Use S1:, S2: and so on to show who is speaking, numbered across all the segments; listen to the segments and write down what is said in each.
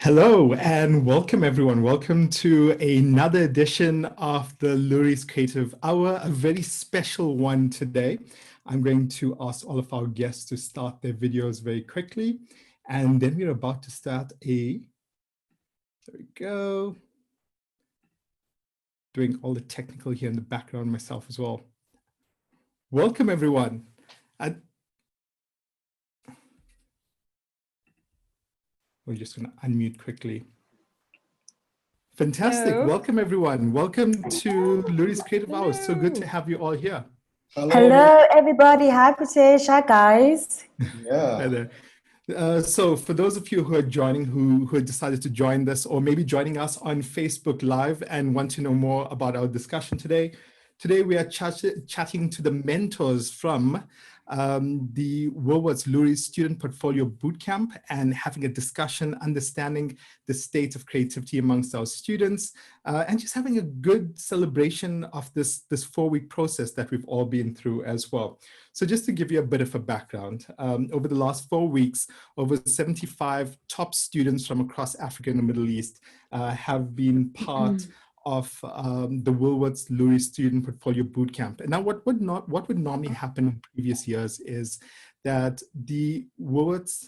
S1: Hello and welcome everyone. Welcome to another edition of the Loeries Creative Hour, a very special one today. I'm going to ask all of our guests to start their videos very quickly. And then we're about to start there we go. Doing all the technical here in the background myself as well. Welcome everyone. We're just going to unmute quickly. Fantastic.
S2: Hello.
S1: Welcome, everyone. Welcome to Loeries Creative Hour. So good to have you all here.
S3: Hello everybody. Hi, Pritesh. Hi, guys.
S1: Hi there. So for those of you who are joining, who had decided to join this, or maybe joining us on Facebook Live and want to know more about our discussion today, we are chatting to the mentors from the Woolworths Loeries Student Portfolio Bootcamp and having a discussion, understanding the state of creativity amongst our students, and just having a good celebration of this 4-week process that we've all been through as well. So just to give you a bit of a background, over the last 4 weeks, over 75 top students from across Africa and the Middle East have been part of the Woolworths Loeries Student Portfolio Bootcamp. And now what would normally happen in previous years is that the Woolworths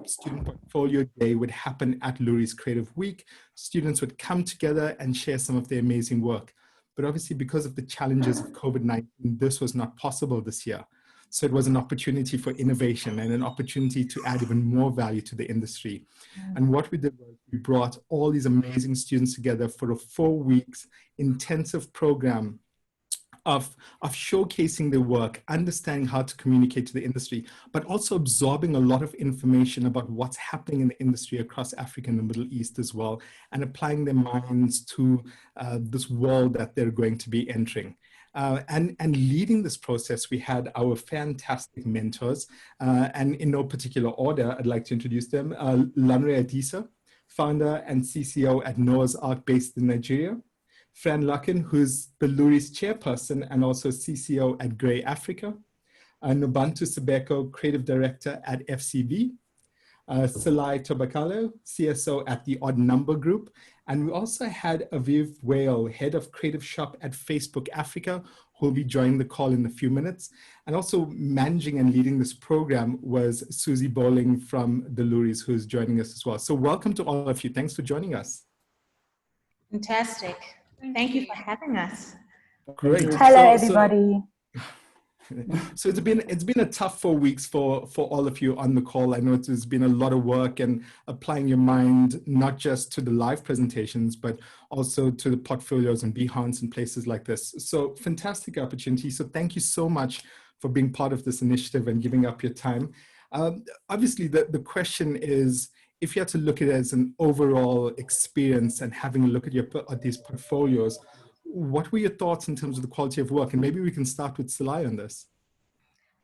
S1: Student Portfolio Day would happen at Loeries Creative Week. Students would come together and share some of their amazing work. But obviously, because of the challenges of COVID-19, this was not possible this year. So it was an opportunity for innovation and an opportunity to add even more value to the industry. And what we did was we brought all these amazing students together for a 4 weeks intensive program of showcasing their work, understanding how to communicate to the industry, but also absorbing a lot of information about what's happening in the industry across Africa and the Middle East as well, and applying their minds to this world that they're going to be entering. And leading this process, we had our fantastic mentors, and in no particular order, I'd like to introduce them. Lanre Adisa, founder and CCO at Noah's Ark based in Nigeria. Fran Lucken, who's the Loeries chairperson and also CCO at Grey Africa. Nobantu Sibeko, creative director at FCB. Salai Tobakalo, CSO at the Odd Number Group. And we also had Aviv Whale, head of creative shop at Facebook Africa, who will be joining the call in a few minutes. And also managing and leading this program was Susie Bowling from the Loeries, who's joining us as well. So welcome to all of you. Thanks for joining us.
S2: Fantastic. Thank you for having us.
S1: Great.
S3: Hello, everybody.
S1: So it's been a tough 4 weeks for all of you on the call. I know it's been a lot of work and applying your mind, not just to the live presentations, but also to the portfolios and Behance and places like this. So fantastic opportunity. So thank you so much for being part of this initiative and giving up your time. Obviously, the question is, if you had to look at it as an overall experience and having a look at these portfolios, what were your thoughts in terms of the quality of work? And maybe we can start with Salai on this.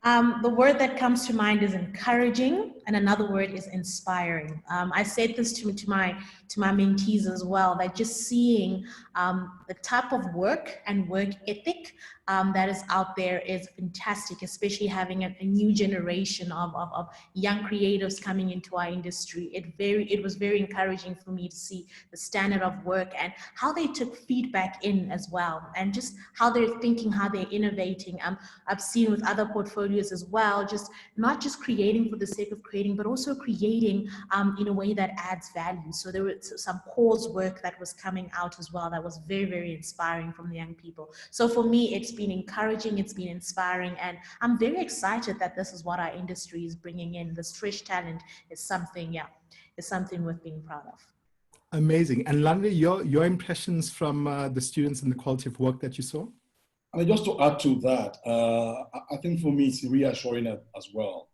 S2: The word that comes to mind is encouraging, and another word is inspiring. I said this to my mentees as well, that just seeing the type of work and work ethic that is out there is fantastic, especially having a new generation of young creatives coming into our industry. It was very encouraging for me to see the standard of work and how they took feedback in as well, and just how they're thinking, how they're innovating. I've seen with other portfolios as well, just not just creating for the sake of creating, but also creating in a way that adds value. So there was some cause work that was coming out as well that was very, very inspiring from the young people. So for me, it's been encouraging, it's been inspiring, and I'm very excited that this is what our industry is bringing in. This fresh talent is something, worth being proud of.
S1: Amazing. And Lanre, your impressions from the students and the quality of work that you saw?
S4: And just to add to that, I think for me it's reassuring as well.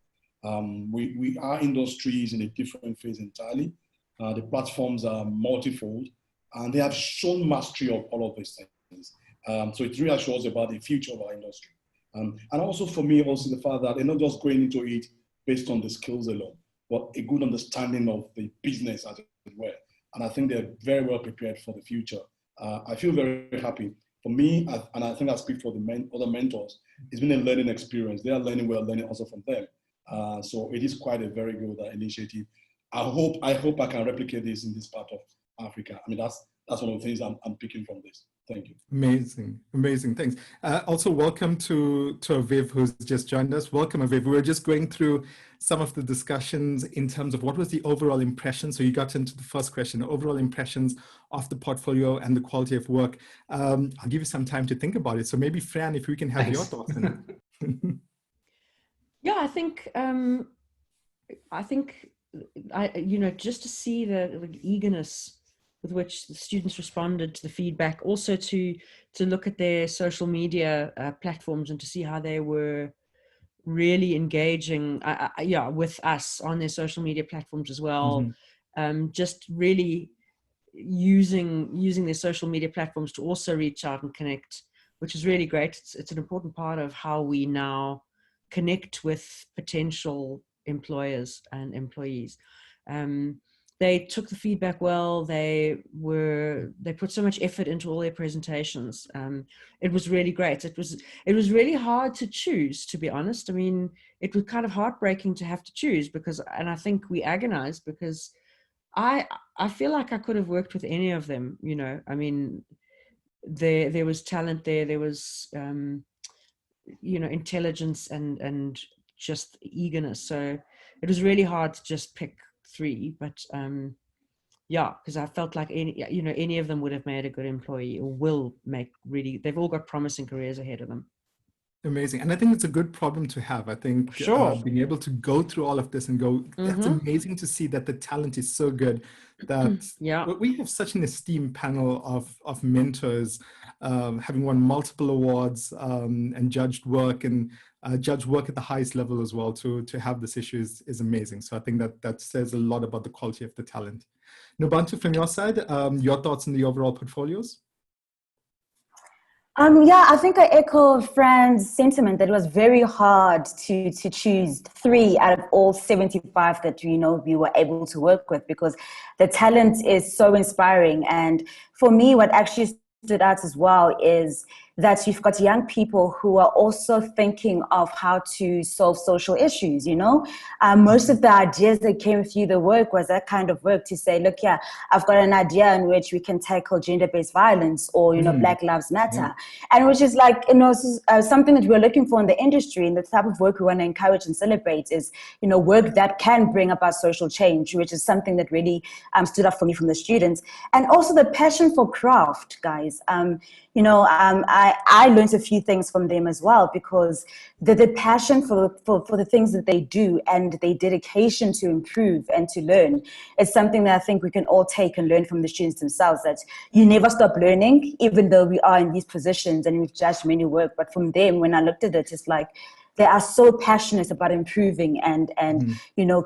S4: Our industry is in a different phase entirely. The platforms are multifold, and they have shown mastery of all of these things. So it reassures about the future of our industry. And also for me, also the fact that they're not just going into it based on the skills alone, but a good understanding of the business as it were. And I think they're very well prepared for the future. I feel very happy. For me, and I think I speak for the other mentors, it's been a learning experience. They are learning, we're learning also from them. So it is quite a very good initiative. I hope I can replicate this in this part of Africa. I mean, that's one of the things I'm picking from this. Thank you.
S1: Amazing, amazing, thanks. Also, welcome to Aviv, who's just joined us. Welcome, Aviv. We were just going through some of the discussions in terms of what was the overall impression. So you got into the first question, overall impressions of the portfolio and the quality of work. I'll give you some time to think about it. So maybe Fran, if we can have your thoughts on it.
S5: Yeah, I think just to see the eagerness with which the students responded to the feedback, also to look at their social media platforms and to see how they were really engaging with us on their social media platforms as well. Just really using their social media platforms to also reach out and connect, which is really great. It's an important part of how we now connect with potential employers and employees. They took the feedback well. They put so much effort into all their presentations. It was really great. It was really hard to choose, to be honest. I mean, it was kind of heartbreaking to have to choose and I think we agonized because I feel like I could have worked with any of them. I mean, there was talent there. There was intelligence and just eagerness. So it was really hard to just pick 3, but because I felt like any of them would have made a good employee or will make they've all got promising careers ahead of them.
S1: Amazing. And I think it's a good problem to have. I think
S5: Sure.
S1: Being able to go through all of this and go, that's amazing to see that the talent is so good that we have such an esteemed panel of mentors, having won multiple awards and judged work and judged work at the highest level as well. To have this issue is amazing. So I think that says a lot about the quality of the talent. Nobantu, from your side, your thoughts on the overall portfolios?
S3: I think I echo Fran's sentiment that it was very hard to choose 3 out of all 75 that we were able to work with, because the talent is so inspiring. And for me, what actually stood out as well is that you've got young people who are also thinking of how to solve social issues, Most of the ideas that came through the work was that kind of work to say, look, I've got an idea in which we can tackle gender-based violence or, Black Lives Matter. And which is like, something that we're looking for in the industry, and the type of work we want to encourage and celebrate is, work that can bring about social change, which is something that really stood up for me from the students. And also the passion for craft, guys. I learned a few things from them as well, because the passion for the things that they do and their dedication to improve and to learn is something that I think we can all take and learn from the students themselves, that you never stop learning, even though we are in these positions and we've judged many work. But from them, when I looked at it, it's like, they are so passionate about improving and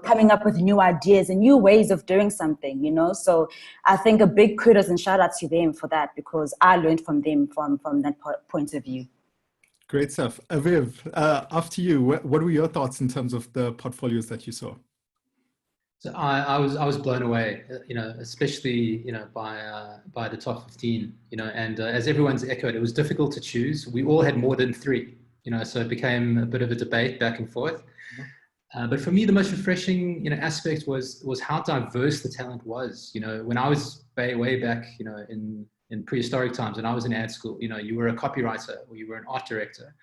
S3: coming up with new ideas and new ways of doing something, So I think a big kudos and shout out to them for that, because I learned from them from that point of view.
S1: Great stuff. Aviv, after you, what were your thoughts in terms of the portfolios that you saw?
S6: So I was blown away, especially, by the top 15, and as everyone's echoed, it was difficult to choose. We all had more than 3. So it became a bit of a debate back and forth. But for me, the most refreshing, aspect was how diverse the talent was. When I was way back, in prehistoric times, when I was in ad school, you were a copywriter or you were an art director.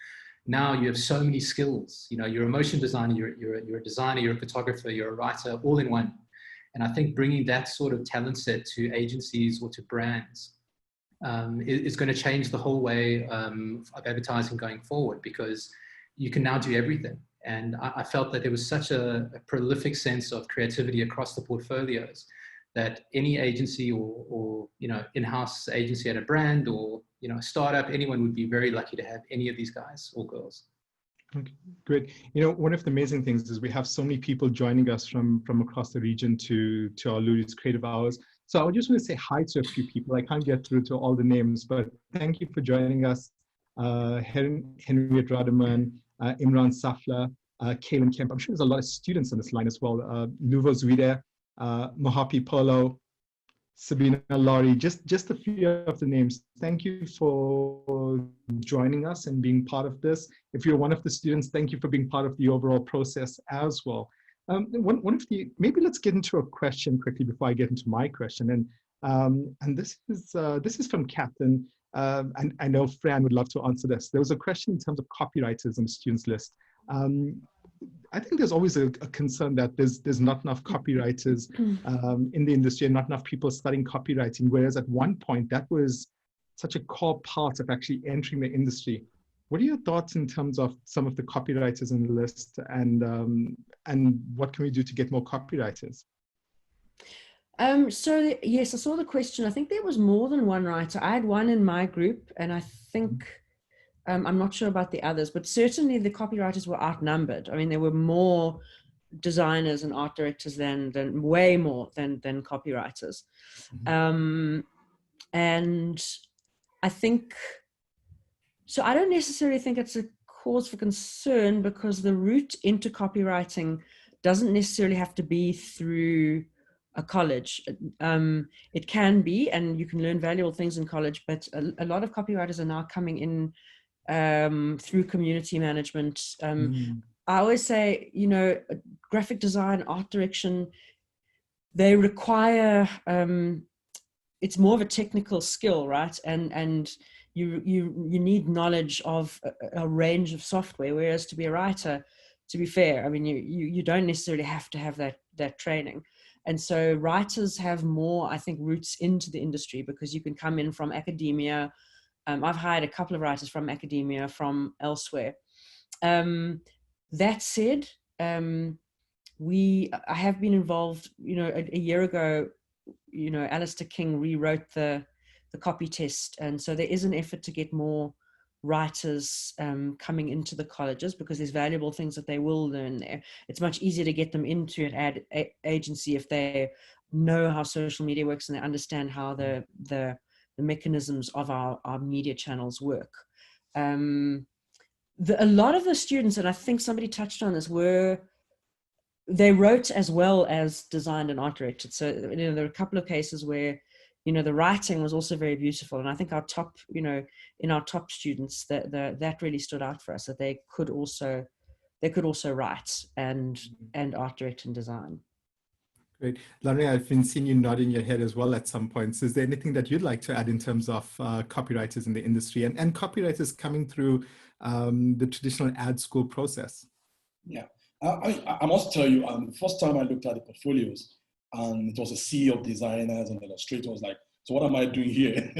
S6: Now you have so many skills. You're a motion designer, you're a designer, you're a photographer, you're a writer, all in one. And I think bringing that sort of talent set to agencies or to brands is going to change the whole way of advertising going forward, because you can now do everything. And I felt that there was such a prolific sense of creativity across the portfolios that any agency or in-house agency at a brand or a startup, anyone would be very lucky to have any of these guys or girls.
S1: Okay, great. One of the amazing things is we have so many people joining us from across the region to our Loeries Creative Hours. So I just want to say hi to a few people. I can't get through to all the names, but thank you for joining us. Henriette Rademan, Imran Safla, Kaylin Kemp. I'm sure there's a lot of students on this line as well. Luvo Zwide, Mohapi Polo, Sabina Loeries, just a few of the names. Thank you for joining us and being part of this. If you're one of the students, thank you for being part of the overall process as well. Maybe let's get into a question quickly before I get into my question. And this is from Captain, and I know Fran would love to answer this. There was a question in terms of copywriters on the students list. I think there's always a concern that there's not enough copywriters in the industry and not enough people studying copywriting, whereas at one point that was such a core part of actually entering the industry. What are your thoughts in terms of some of the copywriters on the list, and what can we do to get more copywriters?
S5: So yes, I saw the question. I think there was more than one writer. I had one in my group, and I think I'm not sure about the others, but certainly the copywriters were outnumbered. I mean, there were more designers and art directors than way more than copywriters. And I think, so I don't necessarily think it's a cause for concern, because the route into copywriting doesn't necessarily have to be through a college. It can be, and you can learn valuable things in college, but a lot of copywriters are now coming in through community management. I always say, graphic design, art direction, they require, it's more of a technical skill, right? And you need knowledge of a range of software, whereas to be a writer, to be fair, I mean, you don't necessarily have to have that training. And so writers have more, I think, roots into the industry, because you can come in from academia. I've hired a couple of writers from academia, from elsewhere. That said, I have been involved, a year ago, Alistair King rewrote the copy test. And so there is an effort to get more writers coming into the colleges, because there's valuable things that they will learn there. It's much easier to get them into an ad agency if they know how social media works and they understand how the mechanisms of our media channels work. A lot of the students, and I think somebody touched on this, they wrote as well as designed and art directed. So there are a couple of cases where the writing was also very beautiful, and I think our top in our top students, that really stood out for us, that they could also write and art direct and design.
S1: Great. Laurie, I've been seeing you nodding your head as well at some points. Is there anything that you'd like to add in terms of copywriters in the industry and copywriters coming through the traditional ad school process?
S4: Yeah, I must tell you, the first time I looked at the portfolios, and it was a sea of designers and illustrators, like, so what am I doing here?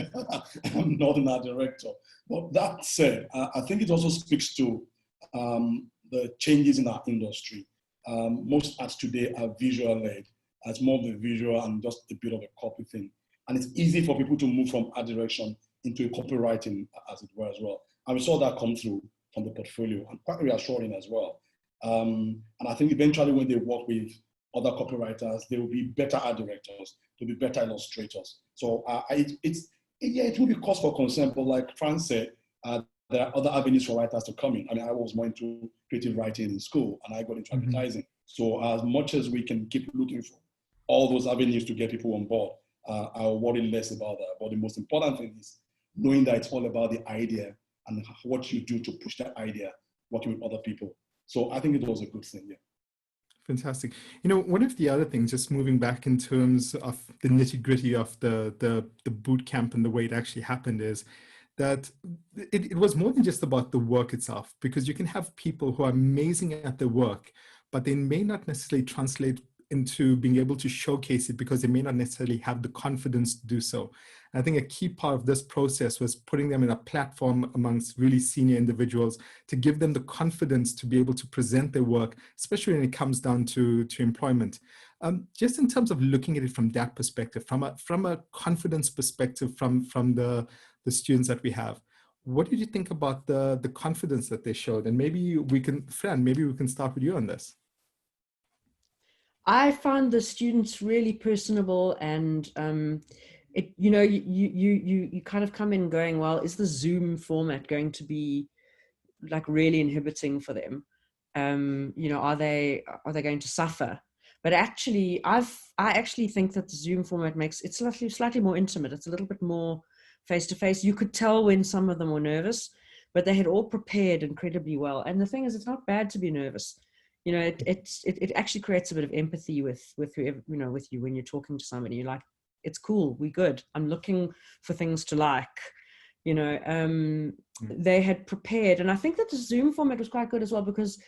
S4: I'm not an art director. But that said, I think it also speaks to the changes in our industry. Most ads today are visual-led. It's more of a visual and just a bit of a copy thing. And it's easy for people to move from art direction into copywriting, as it were, as well. And we saw that come through from the portfolio, and quite reassuring as well. And I think eventually when they work with other copywriters, they will be better art directors, they'll be better illustrators. So it will be cause for concern, but like Fran said, there are other avenues for writers to come in. I mean, I was more into creative writing in school, and I got into advertising. So as much as we can keep looking for all those avenues to get people on board, I'll worry less about that. But the most important thing is knowing that it's all about the idea and what you do to push that idea, working with other people. So I think it was a good thing, yeah.
S1: Fantastic. One of the other things, just moving back in terms of the nitty-gritty of the boot camp and the way it actually happened, is that it was more than just about the work itself, because you can have people who are amazing at their work, but they may not necessarily translate into being able to showcase it because they may not necessarily have the confidence to do so. And I think a key part of this process was putting them in a platform amongst really senior individuals to give them the confidence to be able to present their work, especially when it comes down to employment. Just in terms of looking at it from that perspective, from a confidence perspective, from the students that we have, what did you think about the confidence that they showed? And maybe we can, Fran, maybe we can start with you on this.
S5: I found the students really personable, and you kind of come in going, well, is the Zoom format going to be like really inhibiting for them? Are they going to suffer? But actually, I actually think that the Zoom format makes it slightly more intimate. It's a little bit more face to face. You could tell when some of them were nervous, but they had all prepared incredibly well. And the thing is, it's not bad to be nervous. you know, it actually creates a bit of empathy with whoever, you know, with you when you're talking to somebody. You're like, it's cool, we're good. I'm looking for things to like, you know. They had prepared, and I think that the Zoom format was quite good as well, because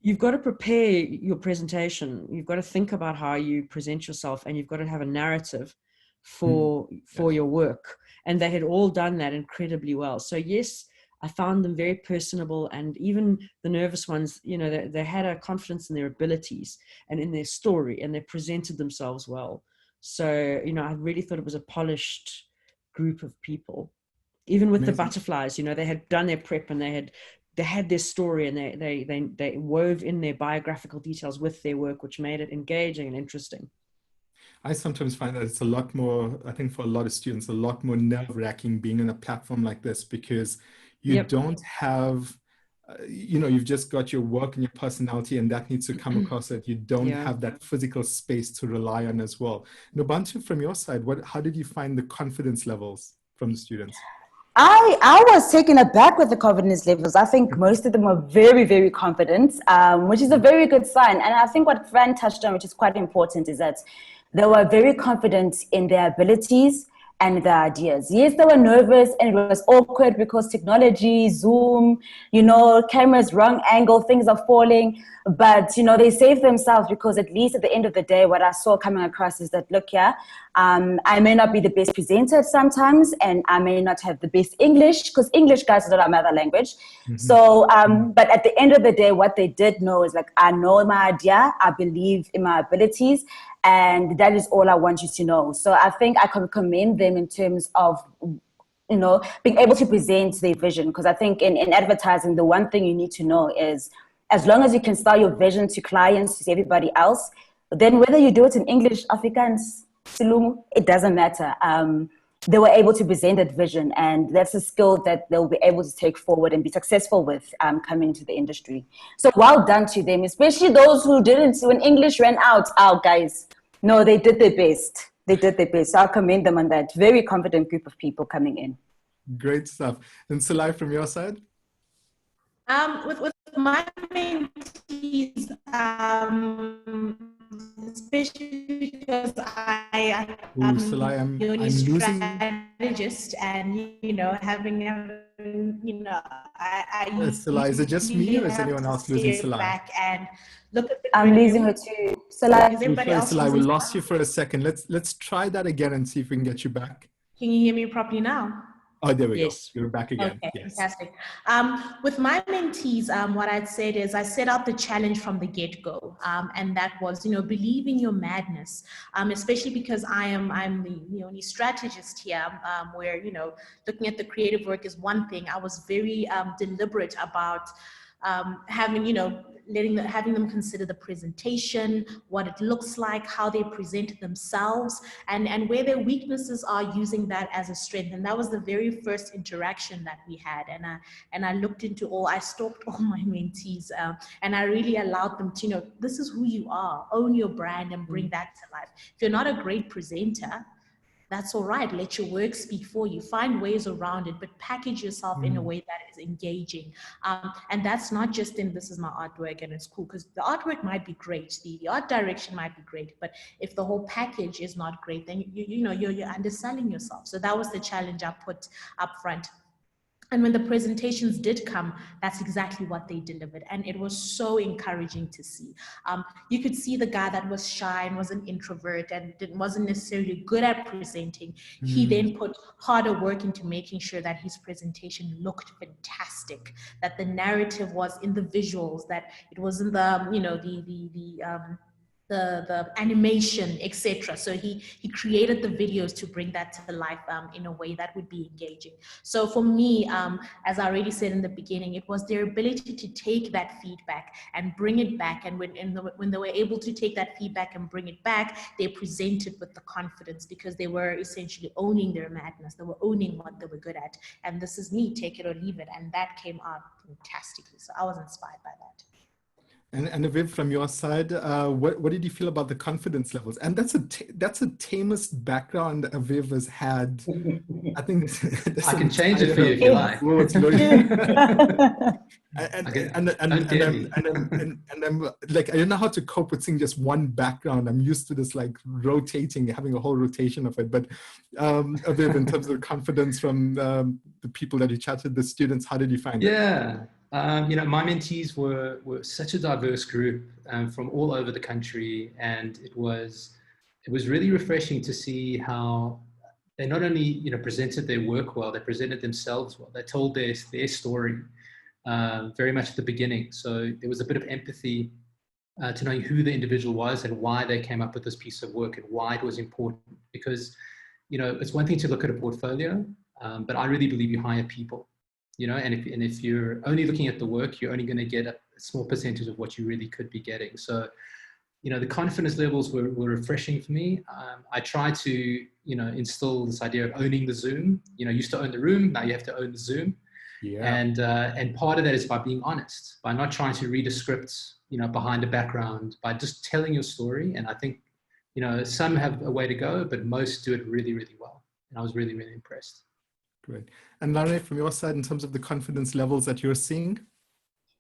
S5: you've got to prepare your presentation. You've got to think about how you present yourself, and you've got to have a narrative for your work. And they had all done that incredibly well. So yes, I found them very personable, and even the nervous ones, you know, they had a confidence in their abilities and in their story, and they presented themselves well. So, you know, I really thought it was a polished group of people. Even with
S1: Amazing.
S5: the butterflies, you know, they had done their prep, and they had their story, and they wove in their biographical details with their work, which made it engaging and interesting.
S1: I sometimes find that it's a lot more, I think for a lot of students, a lot more nerve-wracking being on a platform like this, because you don't have, you know, you've just got your work and your personality, and that needs to come across, that you don't have that physical space to rely on as well. Nobantu, from your side, how did you find the confidence levels from the students?
S3: I was taken aback with the confidence levels. I think most of them were very, very confident, which is a very good sign. And I think what Fran touched on, which is quite important, is that they were very confident in their abilities and their ideas. Yes, they were nervous, and it was awkward because technology, Zoom, you know, cameras, wrong angle, things are falling. But, you know, they saved themselves, because at least at the end of the day, what I saw coming across is that, look here, I may not be the best presenter sometimes, and I may not have the best English, because English, guys, is not our mother language. So, but at the end of the day, what they did know is, like, I know my idea, I believe in my abilities, and that is all I want you to know. So I think I can commend them in terms of, you know, being able to present their vision. Because I think in advertising, the one thing you need to know is, as long as you can sell your vision to clients, to everybody else, then whether you do it in English, Afrikaans, Silumu, it doesn't matter. They were able to present that vision, and that's a skill that they'll be able to take forward and be successful with coming into the industry. So well done to them, especially those who didn't. When English ran out, guys, no, they did their best. They did their best. So I'll commend them on that. Very confident group of people coming in.
S1: Great stuff. And Salai, from your side?
S2: With my mentees, especially because I'm
S1: Salai, I'm
S2: uni
S1: losing.
S2: strategist, and you know, having you know, I
S1: Salai, is it just me, or is
S2: have
S1: anyone
S2: to
S1: else losing
S2: step
S1: Salai?
S2: back and look at the
S3: I'm
S2: review.
S3: losing her too. Salai,
S2: Is everybody
S1: Sorry,
S2: else
S1: Salai, we
S2: losing?
S1: lost you for a second. Let's try that again and see if we can get you back.
S2: Can you hear me properly now?
S1: Oh, there we
S5: Yes.
S1: go. You're back again.
S2: Okay,
S1: Yes.
S2: fantastic. With my mentees, what I'd said is I set out the challenge from the get-go, and that was, you know, believe in your madness, especially because I'm the only strategist here, where, you know, looking at the creative work is one thing. I was very deliberate about having, you know, having them consider the presentation, what it looks like, how they present themselves, and where their weaknesses are, using that as a strength. And that was the very first interaction that we had. And I looked into I stalked all my mentees, and I really allowed them to, you know, this is who you are, own your brand and bring that to life. If you're not a great presenter, that's all right. Let your work speak for you. Find ways around it, but package yourself in a way that is engaging. And that's not just in, this is my artwork and it's cool, because the artwork might be great. The art direction might be great, but if the whole package is not great, then you're underselling yourself. So that was the challenge I put up front. And when the presentations did come, that's exactly what they delivered. And it was so encouraging to see. You could see the guy that was shy and was an introvert and wasn't necessarily good at presenting. He then put harder work into making sure that his presentation looked fantastic, that the narrative was in the visuals, that it wasn't the, you know, the animation, etc. So he created the videos to bring that to life in a way that would be engaging. So for me, as I already said in the beginning, it was their ability to take that feedback and bring it back. And when they were able to take that feedback and bring it back, they presented with the confidence, because they were essentially owning their madness. They were owning what they were good at. And this is me, take it or leave it. And that came out fantastically. So I was inspired by that.
S1: And Aviv, from your side, what did you feel about the confidence levels? And that's a tamest background Aviv has had. I think
S6: I can change it for you if you like.
S1: And I'm like, I don't know how to cope with seeing just one background. I'm used to this like rotating, having a whole rotation of it. But Aviv, in terms of confidence from the people that you chatted, the students, how did you find it?
S6: Yeah. My mentees were such a diverse group from all over the country, and it was really refreshing to see how they not only presented their work well, they presented themselves well. They told their story very much at the beginning. So there was a bit of empathy to knowing who the individual was and why they came up with this piece of work and why it was important. Because it's one thing to look at a portfolio, but I really believe you hire people. And if you're only looking at the work, you're only going to get a small percentage of what you really could be getting. So, the confidence levels were refreshing for me. I try to, instill this idea of owning the Zoom. You used to own the room, now you have to own the Zoom.
S1: Yeah.
S6: And part of that is by being honest, by not trying to read a script, behind a background, by just telling your story. And I think, some have a way to go, but most do it really, really well. And I was really, really impressed.
S1: Great. And Larry, from your side, in terms of the confidence levels that you're seeing?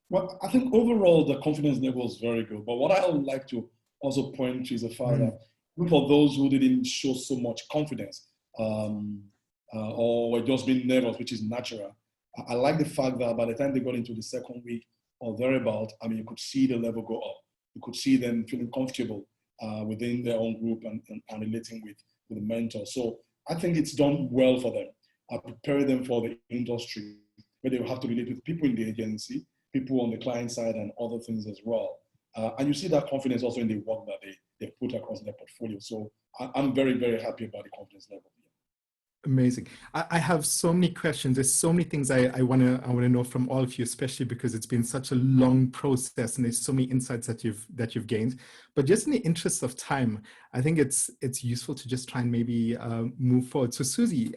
S4: Well, I think overall the confidence level is very good. But what I would like to also point to is the fact that for those who didn't show so much confidence or were just being nervous, which is natural, I like the fact that by the time they got into the second week or thereabout, you could see the level go up. You could see them feeling comfortable within their own group and relating with the mentor. So I think it's done well for them. Prepare them for the industry where they will have to relate with people in the agency, people on the client side, and other things as well. And you see that confidence also in the work that they put across their portfolio. So I'm very, very happy about the confidence level.
S1: Amazing. I have so many questions. There's so many things I want to know from all of you, especially because it's been such a long process and there's so many insights that you've gained. But just in the interest of time, I think it's useful to just try and maybe move forward. So Susie,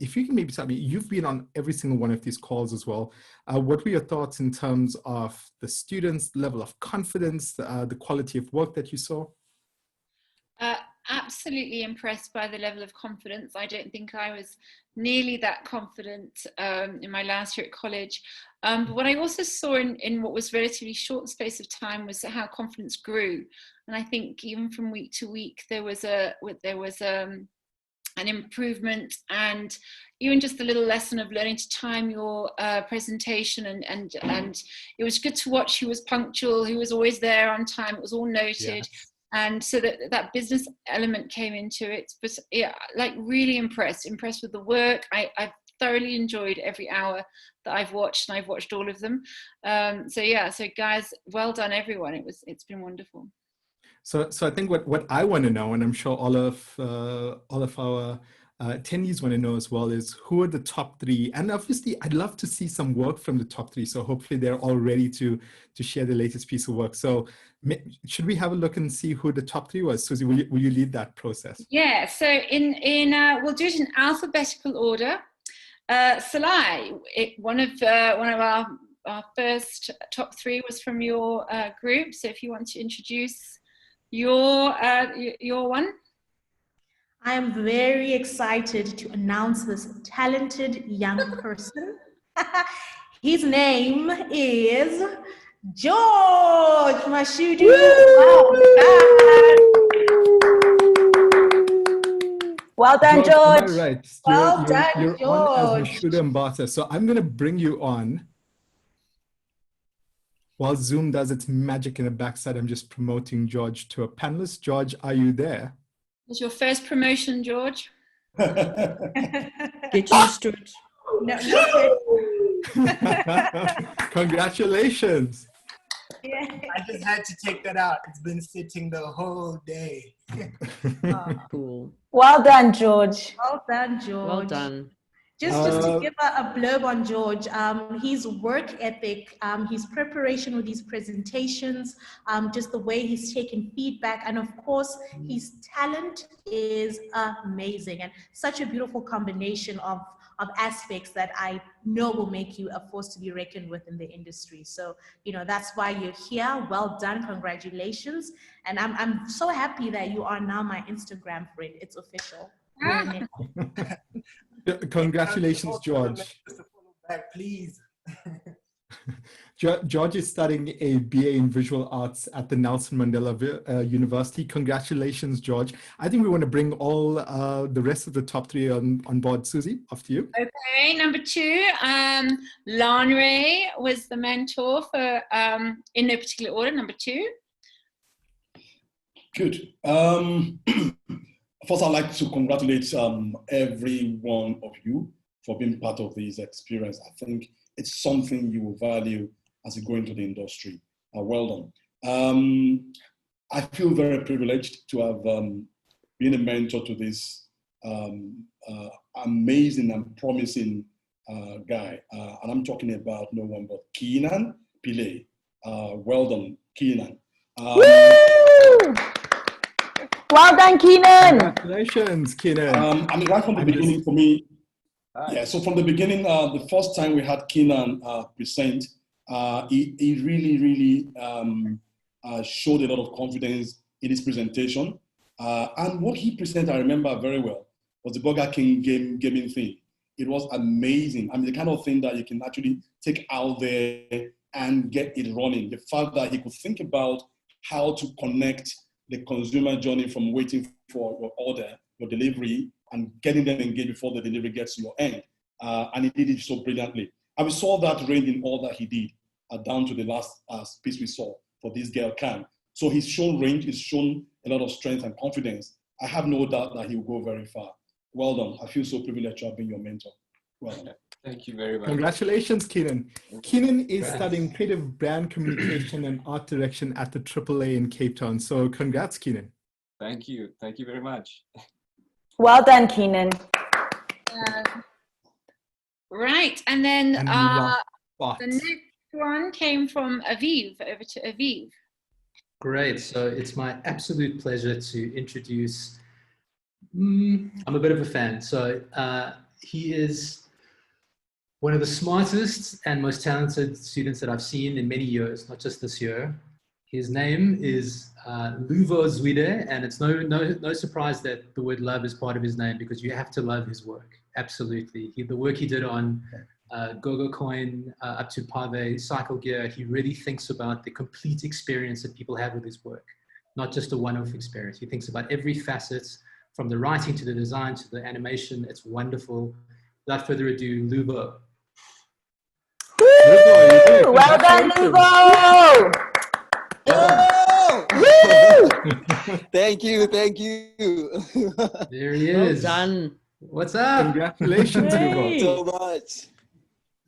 S1: if you can maybe tell me, you've been on every single one of these calls as well. What were your thoughts in terms of the students' level of confidence, the quality of work that you saw?
S7: Absolutely impressed by the level of confidence. I don't think I was nearly that confident in my last year at college. But what I also saw in what was relatively short space of time was how confidence grew. And I think even from week to week, there was an improvement, and even just a little lesson of learning to time your presentation. And it was good to watch who was punctual, who was always there on time. It was all noted. Yeah. And so that business element came into it. But yeah, like really impressed with the work. I've thoroughly enjoyed every hour that I've watched, and I've watched all of them. So guys, well done everyone. It's been wonderful.
S1: So I think what I want to know, and I'm sure all of our attendees want to know as well, is who are the top three? And obviously, I'd love to see some work from the top three. So hopefully they're all ready to share the latest piece of work. So should we have a look and see who the top three was? Susie, will you lead that process?
S7: Yeah. So we'll do it in alphabetical order. Salai, one of our first top three was from your group. So if you want to introduce your one.
S2: I am very excited to announce this talented young person. His name is George Mashudu.
S3: Well done, George.
S1: All right.
S2: Well done,
S1: you're
S2: George.
S1: on as Mashudu Mbata. So I'm going to bring you on. While Zoom does its magic in the backside, I'm just promoting George to a panelist. George, are you there?
S7: Was your first promotion, George?
S5: Get used to it.
S1: Congratulations.
S2: Yeah.
S8: I just had to take that out. It's been sitting the whole day.
S5: Cool.
S3: Well done, George.
S2: Well done, George.
S5: Well done.
S2: Just to give a blurb on George, his work ethic, his preparation with his presentations, just the way he's taken feedback, and of course, his talent is amazing, and such a beautiful combination of aspects that I know will make you a force to be reckoned with in the industry. So, that's why you're here. Well done, congratulations. And I'm so happy that you are now my Instagram friend. It's official.
S1: Congratulations, George.
S8: Back, please.
S1: George is studying a BA in Visual Arts at the Nelson Mandela University. Congratulations, George. I think we want to bring all the rest of the top three on board. Susie, after you.
S7: Okay, number 2, Loeries was the mentor for, in no particular order, number 2.
S4: Good. First, I'd like to congratulate every one of you for being part of this experience. I think it's something you will value as you go into the industry. Well done. I feel very privileged to have been a mentor to this amazing and promising guy. And I'm talking about no one but Keenan Pillay. Well done, Keenan.
S3: Well done, Keenan.
S1: Congratulations, Keenan.
S4: I mean, right from the beginning for me, yeah, so from the beginning, the first time we had Keenan present, he really showed a lot of confidence in his presentation. And what he presented, I remember very well, was the Burger King gaming thing. It was amazing. I mean, the kind of thing that you can actually take out there and get it running. The fact that he could think about how to connect the consumer journey from waiting for your order, your delivery, and getting them engaged before the delivery gets to your end. And he did it so brilliantly. And we saw that range in all that he did, down to the last piece we saw for this girl Can. So he's shown range, he's shown a lot of strength and confidence. I have no doubt that he will go very far. Well done. I feel so privileged to have been your mentor. Well done.
S9: Thank you very much.
S1: Congratulations, Keenan. Keenan is studying creative brand communication and art direction at the AAA in Cape Town. So congrats, Keenan.
S9: Thank you. Thank you very much.
S3: Well done, Keenan.
S7: Right, and then the
S1: But
S7: next one came from Aviv, over to Aviv.
S6: Great. So it's my absolute pleasure to introduce, I'm a bit of a fan. So he is one of the smartest and most talented students that I've seen in many years, not just this year. His name is Luvo Zwide, and it's no surprise that the word love is part of his name, because you have to love his work. Absolutely. The work he did on Gogo Coin up to Pave, Cycle Gear, he really thinks about the complete experience that people have with his work, not just a one-off experience. He thinks about every facet, from the writing to the design to the animation. It's wonderful. Without further ado, Luvo.
S3: Well done, Luvo.
S9: Thank you.
S6: There he is.
S5: Well done.
S6: What's up?
S1: congratulations, Luvo.
S9: So much.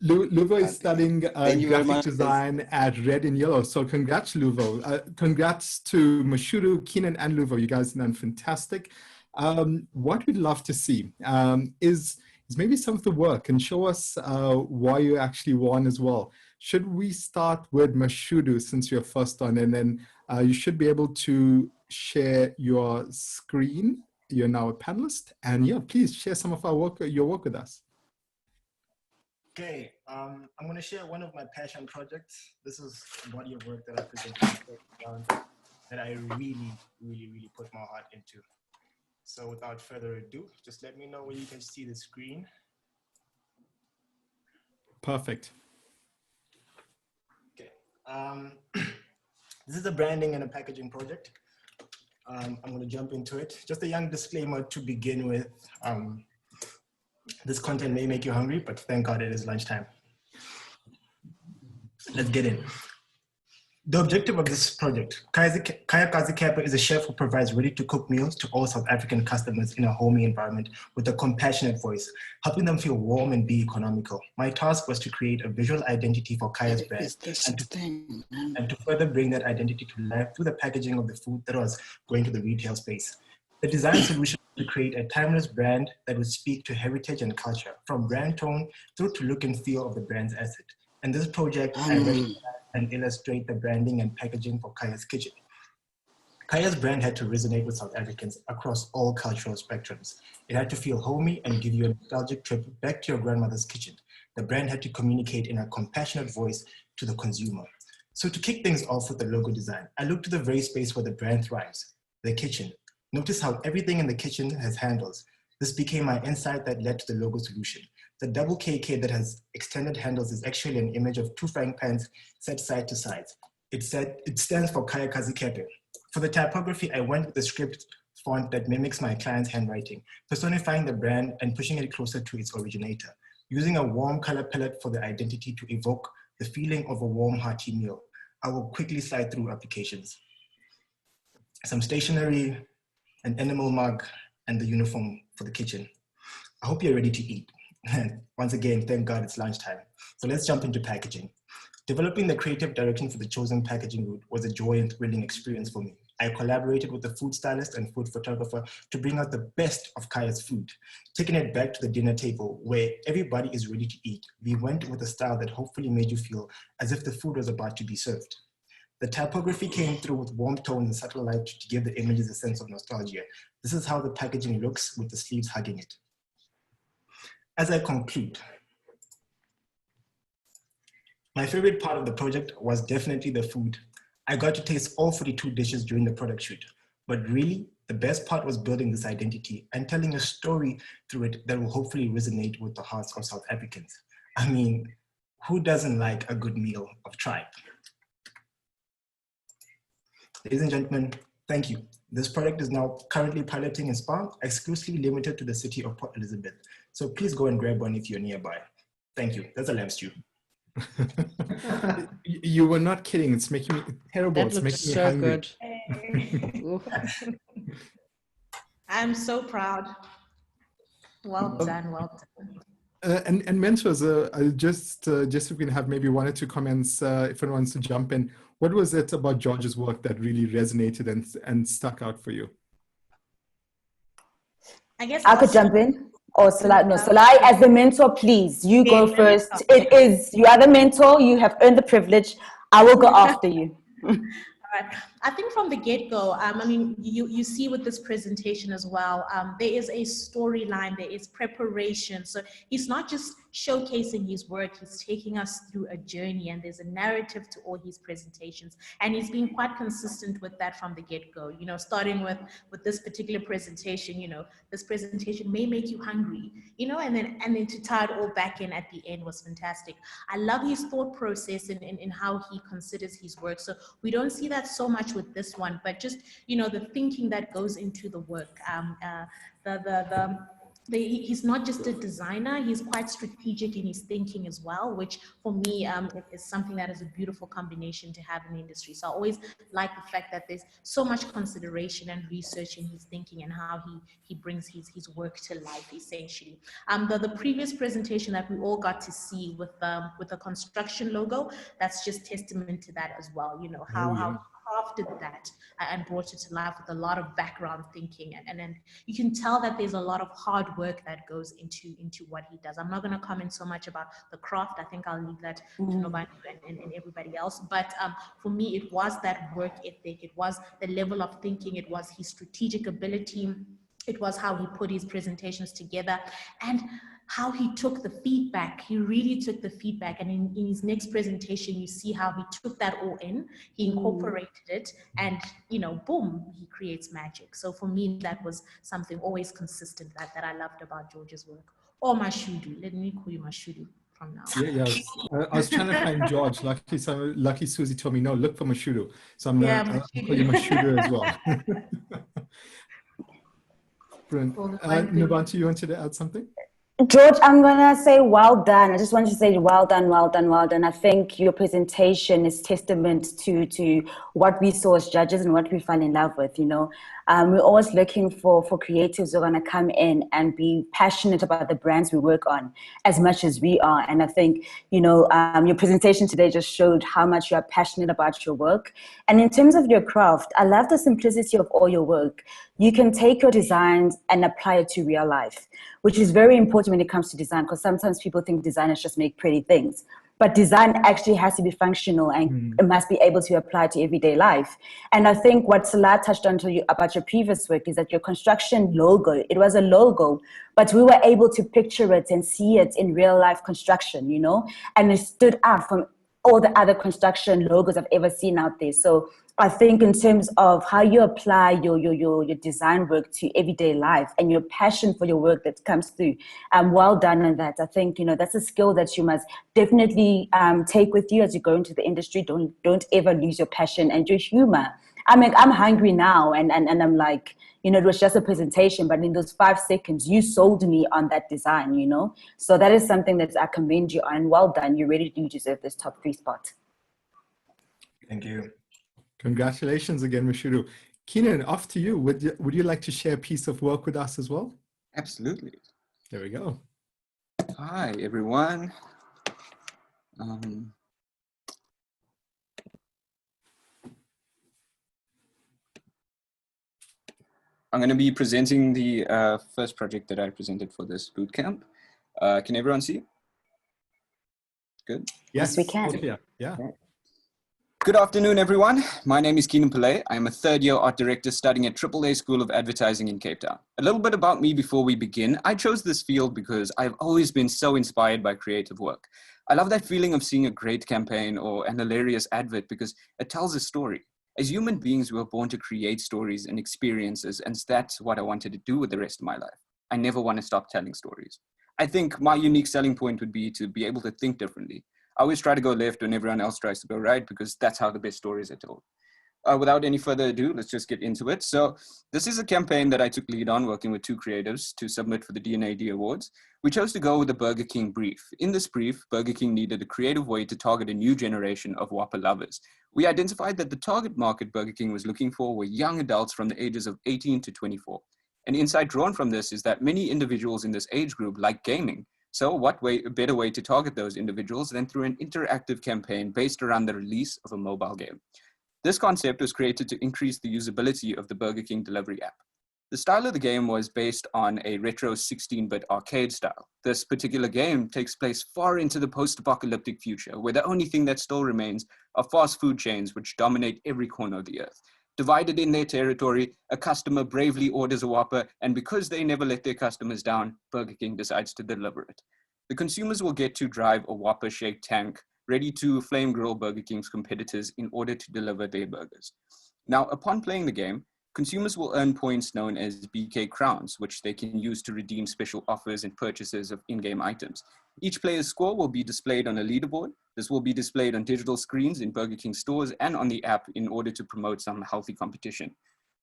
S1: Luvo is studying
S9: you very
S1: graphic
S9: much.
S1: design at Red and Yellow. So congrats, Luvo. Congrats to Mashuru, Keenan, and Luvo. You guys have done fantastic. What we'd love to see is maybe some of the work, and show us why you actually won as well. Should we start with Mashudu, since you're first on, and then you should be able to share your screen. You're now a panelist, and yeah, please share some of your work with us.
S8: Okay, I'm going to share one of my passion projects. This is a body of work that I presented that I really put my heart into. So without further ado, just let me know when you can see the screen.
S1: Perfect.
S8: Okay, this is a branding and a packaging project. I'm going to jump into it. Just a young disclaimer to begin with. This content may make you hungry, but thank God it is lunchtime. Let's get in. The objective of this project, Kaya Kazikepa is a chef who provides ready-to-cook meals to all South African customers in a homey environment with a compassionate voice, helping them feel warm and be economical. My task was to create a visual identity for Kaya's brand and to further bring that identity to life through the packaging of the food that was going to the retail space. The design solution was to create a timeless brand that would speak to heritage and culture, from brand tone through to look and feel of the brand's asset. In this project, I recognize and illustrate the branding and packaging for Kaya's Kitchen. Kaya's brand had to resonate with South Africans across all cultural spectrums. It had to feel homey and give you a nostalgic trip back to your grandmother's kitchen. The brand had to communicate in a compassionate voice to the consumer. So to kick things off with the logo design, I looked to the very space where the brand thrives, the kitchen. Notice how everything in the kitchen has handles. This became my insight that led to the logo solution. The double KK that has extended handles is actually an image of two frying pans set side to side. It stands for Kaya Kazi Kepe. For the typography, I went with the script font that mimics my client's handwriting, personifying the brand and pushing it closer to its originator, using a warm color palette for the identity to evoke the feeling of a warm, hearty meal. I will quickly slide through applications. Some stationery, an animal mug, and the uniform for the kitchen. I hope you're ready to eat. Once again, thank God it's lunchtime. So let's jump into packaging. Developing the creative direction for the chosen packaging route was a joy and thrilling experience for me. I collaborated with the food stylist and food photographer to bring out the best of Kaya's food, taking it back to the dinner table where everybody is ready to eat. We went with a style that hopefully made you feel as if the food was about to be served. The typography came through with warm tones and subtle light to give the images a sense of nostalgia. This is how the packaging looks with the sleeves hugging it. As I conclude, my favorite part of the project was definitely the food. I got to taste all 42 dishes during the product shoot, but really the best part was building this identity and telling a story through it that will hopefully resonate with the hearts of South Africans. I mean, who doesn't like a good meal of tripe? Ladies and gentlemen, thank you. This product is now currently piloting in Spa, exclusively limited to the city of Port Elizabeth. So please go and grab one if you're nearby. Thank you. That's a lamb stew.
S1: You were not kidding. It's making me terrible.
S5: That
S1: It's
S5: looks
S1: making me
S5: so
S1: hungry.
S5: good.
S2: I'm so proud. Well done, well done.
S1: And mentors, just if we can have maybe one or two comments, if anyone wants to jump in. What was it about George's work that really resonated and stuck out for you?
S2: I guess
S3: I could jump in. Or Salai, no, Salai, as the mentor, please, you go first. You are the mentor, you have earned the privilege. I will go after you.
S2: Right. I think from the get-go, I mean, you see with this presentation as well, there is a storyline, there is preparation. So he's not just showcasing his work, he's taking us through a journey, and there's a narrative to all his presentations. And he's been quite consistent with that from the get-go, you know, starting with this particular presentation, you know, this presentation may make you hungry, you know, and then to tie it all back in at the end was fantastic. I love his thought process in how he considers his work. So we don't see that so much with this one, but just, you know, the thinking that goes into the work. He's not just a designer, he's quite strategic in his thinking as well, which for me is something that is a beautiful combination to have in the industry. So I always like the fact that there's so much consideration and research in his thinking and how he brings his work to life, essentially. The previous presentation that we all got to see with the construction logo, that's just testament to that as well, you know, how crafted that and brought it to life with a lot of background thinking, and then you can tell that there's a lot of hard work that goes into what he does. I'm not going to comment so much about the craft. I think I'll leave that to Nobani and everybody else, but for me it was that work ethic, it was the level of thinking, it was his strategic ability, it was how he put his presentations together, and how he took the feedback. He really took the feedback, and in his next presentation you see how he took that all in, he incorporated it, and you know, boom, he creates magic. So for me that was something always consistent that I loved about George's work. Or Mashudu, let me call you Mashudu from now.
S1: Yeah, I was trying to find George. Lucky Susie told me, no, look for Mashudu. So I'm going to call you Mashudu as well. Brilliant. Nubantu, you wanted to add something?
S3: George, I'm going to say well done. I just want to say well done, well done, well done. I think your presentation is testament to what we saw as judges and what we fell in love with, you know. We're always looking for creatives who are going to come in and be passionate about the brands we work on as much as we are. And I think, your presentation today just showed how much you are passionate about your work. And in terms of your craft, I love the simplicity of all your work. You can take your designs and apply it to real life, which is very important when it comes to design, because sometimes people think designers just make pretty things. But design actually has to be functional and it must be able to apply to everyday life. And I think what Salah touched on to you about your previous work is that your construction logo, it was a logo, but we were able to picture it and see it in real life construction, and it stood out from all the other construction logos I've ever seen out there. So I think in terms of how you apply your design work to everyday life and your passion for your work that comes through, well done on that. I think, that's a skill that you must definitely take with you as you go into the industry. Don't ever lose your passion and your humor. I mean, I'm hungry now and I'm like, it was just a presentation, but in those 5 seconds, you sold me on that design, So that is something that I commend you on. Well done. You really do deserve this top 3 spot.
S8: Thank you.
S1: Congratulations again, Mashudu. Keenan, off to you. Would you like to share a piece of work with us as well?
S9: Absolutely.
S1: There we go.
S9: Hi, everyone. I'm going to be presenting the first project that I presented for this bootcamp. Can everyone see? Good.
S3: Yes, we can.
S1: Okay. Yeah.
S9: Good afternoon, everyone. My name is Keenan Pillay. I am a third-year art director studying at AAA School of Advertising in Cape Town. A little bit about me before we begin. I chose this field because I've always been so inspired by creative work. I love that feeling of seeing a great campaign or an hilarious advert because it tells a story. As human beings, we were born to create stories and experiences, and that's what I wanted to do with the rest of my life. I never want to stop telling stories. I think my unique selling point would be to be able to think differently. I always try to go left when everyone else tries to go right because that's how the best stories are told. Without any further ado, let's just get into it. So this is a campaign that I took lead on working with 2 creatives to submit for the D&AD Awards. We chose to go with the Burger King brief. In this brief, Burger King needed a creative way to target a new generation of Whopper lovers. We identified that the target market Burger King was looking for were young adults from the ages of 18 to 24. An insight drawn from this is that many individuals in this age group like gaming. So what better way to target those individuals than through an interactive campaign based around the release of a mobile game? This concept was created to increase the usability of the Burger King delivery app. The style of the game was based on a retro 16-bit arcade style. This particular game takes place far into the post-apocalyptic future, where the only thing that still remains are fast food chains which dominate every corner of the earth. Divided in their territory, a customer bravely orders a Whopper, and because they never let their customers down, Burger King decides to deliver it. The consumers will get to drive a Whopper-shaped tank ready to flame grill Burger King's competitors in order to deliver their burgers. Now, upon playing the game, consumers will earn points known as BK crowns, which they can use to redeem special offers and purchases of in-game items. Each player's score will be displayed on a leaderboard. This will be displayed on digital screens in Burger King stores and on the app in order to promote some healthy competition.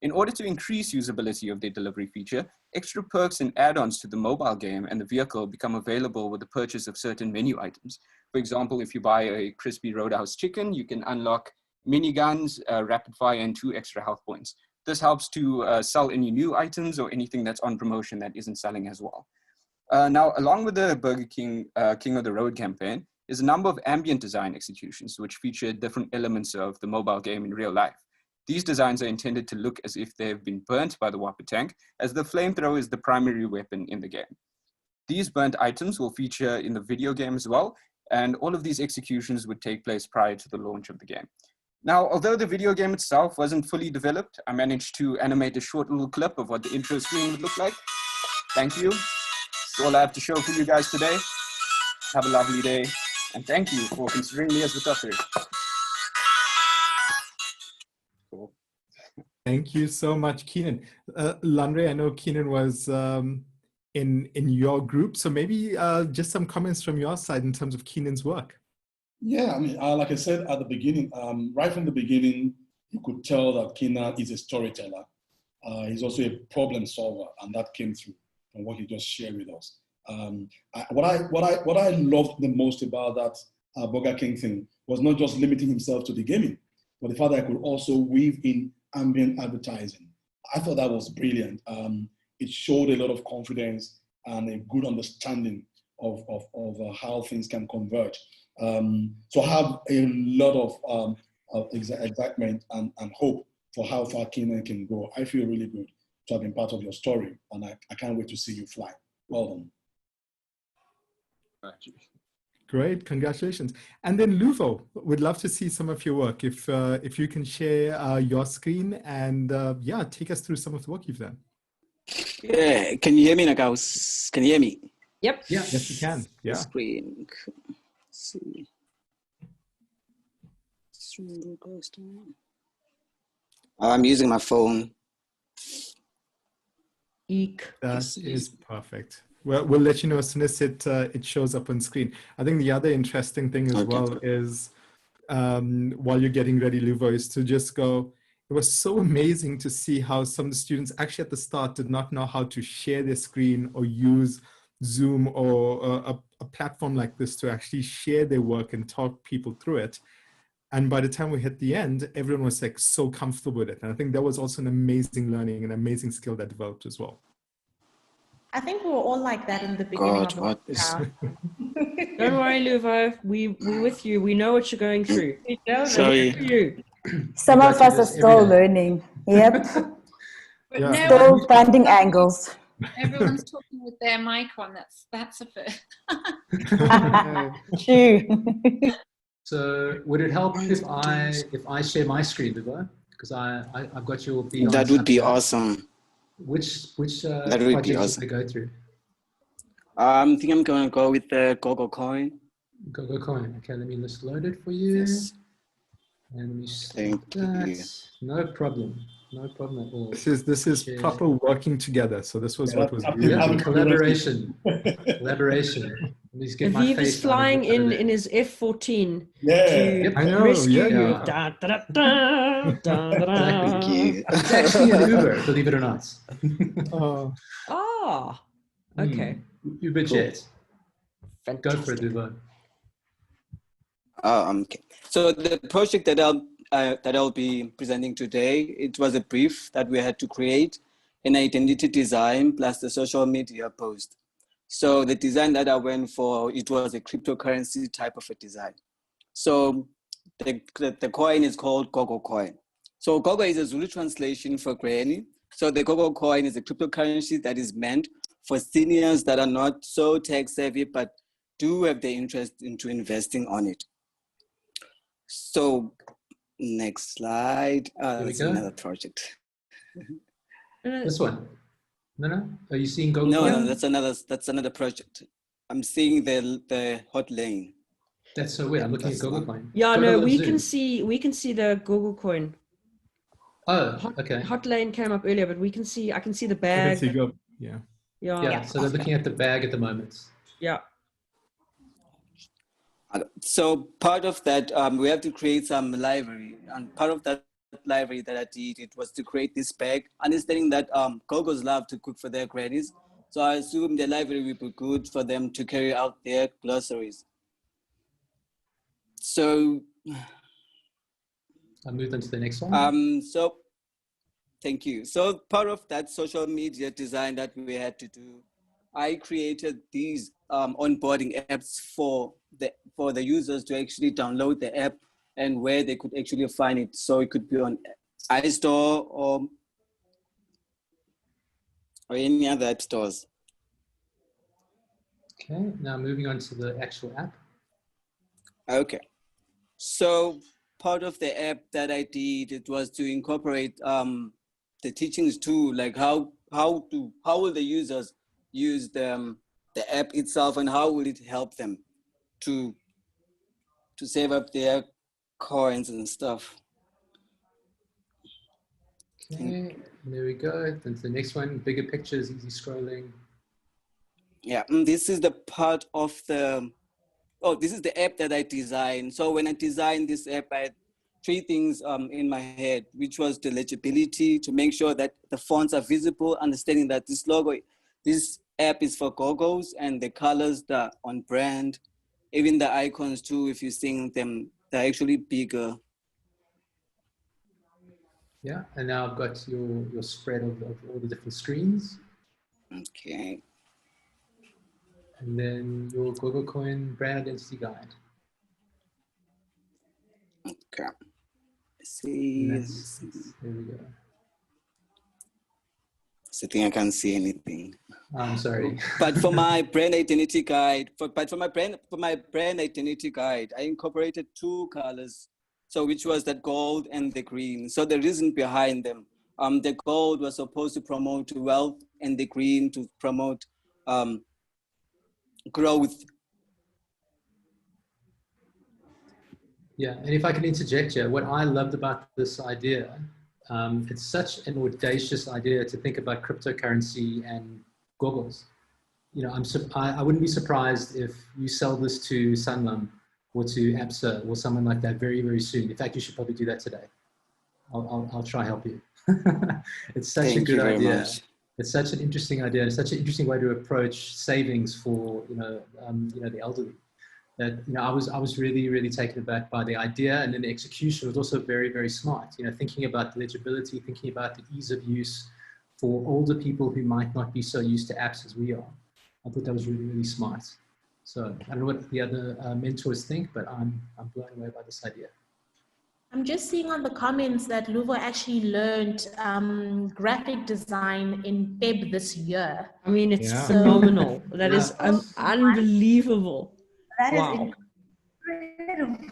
S9: In order to increase usability of their delivery feature, extra perks and add-ons to the mobile game and the vehicle become available with the purchase of certain menu items. For example, if you buy a crispy Roadhouse chicken, you can unlock miniguns, rapid fire, and 2 extra health points. This helps to sell any new items or anything that's on promotion that isn't selling as well. Now, along with the Burger King King of the Road campaign, is a number of ambient design executions which feature different elements of the mobile game in real life. These designs are intended to look as if they've been burnt by the Whopper tank, as the flamethrower is the primary weapon in the game. These burnt items will feature in the video game as well, and all of these executions would take place prior to the launch of the game. Now, although the video game itself wasn't fully developed, I managed to animate a short little clip of what the intro screen would look like. Thank you. That's all I have to show for you guys today. Have a lovely day, and thank you for considering me as the top 3. Cool.
S1: Thank you so much, Keenan. Landre, I know Keenan was in your group, so maybe just some comments from your side in terms of Keenan's work.
S4: Yeah, I mean, like I said at the beginning, right from the beginning, you could tell that Keenan is a storyteller. He's also a problem solver, and that came through from what he just shared with us. What I loved the most about that Burger King thing was not just limiting himself to the gaming, but the fact that I could also weave in ambient advertising. I thought that was brilliant. It showed a lot of confidence and a good understanding of how things can converge. So I have a lot of excitement and hope for how far Kenya can go. I feel really good to have been part of your story, and I can't wait to see you fly. Well done.
S1: Great, congratulations. And then Luvo, would love to see some of your work. If you can share your screen and yeah, take us through some of the work you've done.
S10: Yeah, can you hear me, Nagaus? Can you hear me?
S5: Yep.
S1: Yeah, yes, you can. Yeah.
S10: Screen. Let's see. I'm using my phone.
S5: Eek.
S1: That is perfect. Well, we'll let you know as soon as it shows up on screen. I think the other interesting thing as well is while you're getting ready, Luvo, is to just go, it was so amazing to see how some of the students actually at the start did not know how to share their screen or use Zoom or a platform like this to actually share their work and talk people through it. And by the time we hit the end, everyone was like so comfortable with it. And I think that was also an amazing learning, an amazing skill that developed as well.
S2: I think we were all like that in the beginning of the
S5: Don't worry, Luvo. We're with you. We know what you're going through.
S2: We know
S10: Sorry.
S5: You.
S3: Some of us are still learning. Yep.
S7: But no
S3: Still
S7: one's
S3: finding angles.
S7: Everyone's talking with their mic on. That's a bit.
S3: True.
S6: So would it help if I share my screen, Luvo? Because I've got your Beyond.
S10: That would be awesome.
S6: Which
S10: that would be awesome.
S6: Should I go through?
S10: I think I'm going to go with the Gogo coin.
S6: Gogo coin. Okay, let me just load it for you.
S10: Yes.
S6: And let me
S10: Thank you.
S6: No problem. No problem at all.
S1: This is proper working together. So this was what was really
S6: collaboration. Collaboration.
S5: Aviv is flying in his F-14
S4: to
S5: rescue you.
S10: Thank you.
S6: It's actually an Uber, believe it or not.
S5: Okay.
S6: Uber jet. Go for it, Uber.
S10: Okay. So the project that I'll be presenting today, it was a brief that we had to create an identity design plus the social media post. So the design that I went for, it was a cryptocurrency type of a design. So the coin is called Gogo coin. So Gogo is a Zulu translation for granny. So the Gogo coin is a cryptocurrency that is meant for seniors that are not so tech savvy, but do have the interest into investing on it. So next slide. That's another project.
S6: This one. No. Are you seeing Gogo?
S10: No, that's another project. I'm seeing the hot lane.
S6: That's so weird. I'm looking at Gogo coin.
S5: Yeah, no, we can see the Gogo coin.
S6: Oh, okay.
S5: Hot lane came up earlier, but I can see the bag.
S6: Yeah. So they're looking at the bag at the moment.
S5: Yeah.
S10: So part of that, we have to create some library, and part of that library that I did, it was to create this bag, understanding that Gogos love to cook for their grannies. So I assume the library would be good for them to carry out their glossaries. So
S6: I'll move on to the next one.
S10: So thank you. So part of that social media design that we had to do, I created these onboarding apps for the users to actually download the app and where they could actually find it. So it could be on iStore or any other app stores.
S6: Okay, now moving on to the actual app.
S10: Okay, so part of the app that I did, it was to incorporate the teachings too, like how will the users use the app itself, and how will it help them to save up their coins and stuff.
S6: Okay, there we go. Then to the next one, bigger pictures, easy scrolling.
S10: Yeah, this is the part of this is the app that I designed. So when I designed this app, I had three things in my head, which was the legibility, to make sure that the fonts are visible, understanding that this app is for Gogos, and the colors that are on brand, even the icons too, if you're seeing them, they're actually bigger.
S6: Yeah, and now I've got your spread of all the different screens.
S10: Okay.
S6: And then your Google Coin brand identity guide.
S10: Okay. See,
S6: There we go.
S10: I think I can't see anything.
S6: I'm sorry.
S10: But for my brand identity guide, for my brand identity guide, I incorporated two colors. So which was the gold and the green. So the reason behind them, the gold was supposed to promote wealth and the green to promote growth.
S6: Yeah, and if I can interject here, what I loved about this idea, it's such an audacious idea to think about cryptocurrency and goggles. You know, I wouldn't be surprised if you sell this to Sanlam or to ABSA or someone like that very, very soon. In fact, you should probably do that today. I'll try help you. It's such a good idea. Much. It's such an interesting idea. It's such an interesting way to approach savings for the elderly. That I was really, really taken aback by the idea, and then the execution was also very, very smart. You know, thinking about the legibility, thinking about the ease of use for older people who might not be so used to apps as we are. I thought that was really, really smart. So I don't know what the other mentors think, but I'm blown away by this idea.
S2: I'm just seeing on the comments that Luvo actually learned graphic design in Feb this year.
S5: I mean, it's phenomenal. That is unbelievable.
S2: That
S5: wow.
S2: is incredible.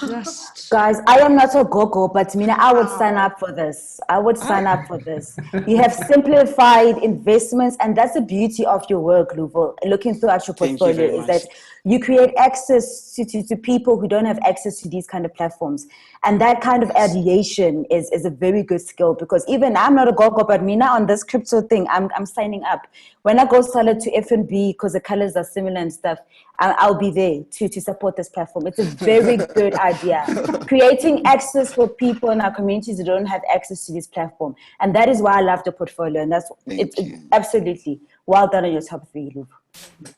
S5: Just
S3: guys, I am not a go-go, but Mina, I would sign up for this. I would sign up for this. You have simplified investments, and that's the beauty of your work, Luvo. Looking throughout your portfolio is that you create access to people who don't have access to these kind of platforms. And that kind of ideation is a very good skill, because even I'm not a go-go, but Mina, on this crypto thing, I'm signing up. When I go sell it to F&B, because the colors are similar and stuff, I'll be there to support this platform. It's a very good idea. Creating access for people in our communities who don't have access to this platform. And that is why I love the portfolio. And that's it's absolutely well done on your top 3, Luvo.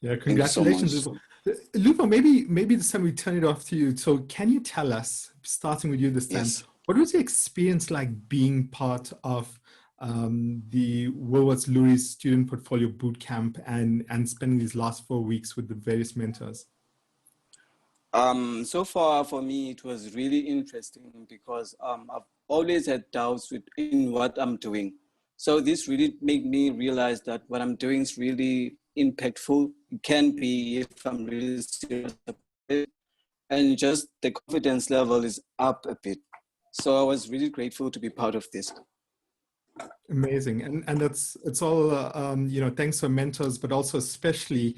S1: Yeah, congratulations, Luvo. Luvo, maybe this time we turn it off to you. So can you tell us, starting with you this time, what was your experience like being part of the Woolworths Loeries Student Portfolio Bootcamp and spending these last 4 weeks with the various mentors?
S10: So far for me, it was really interesting because I've always had doubts in what I'm doing. So this really made me realize that what I'm doing is really impactful. It can be if I'm really serious about it. And just the confidence level is up a bit. So I was really grateful to be part of this.
S1: Amazing, and it's all thanks to mentors, but also especially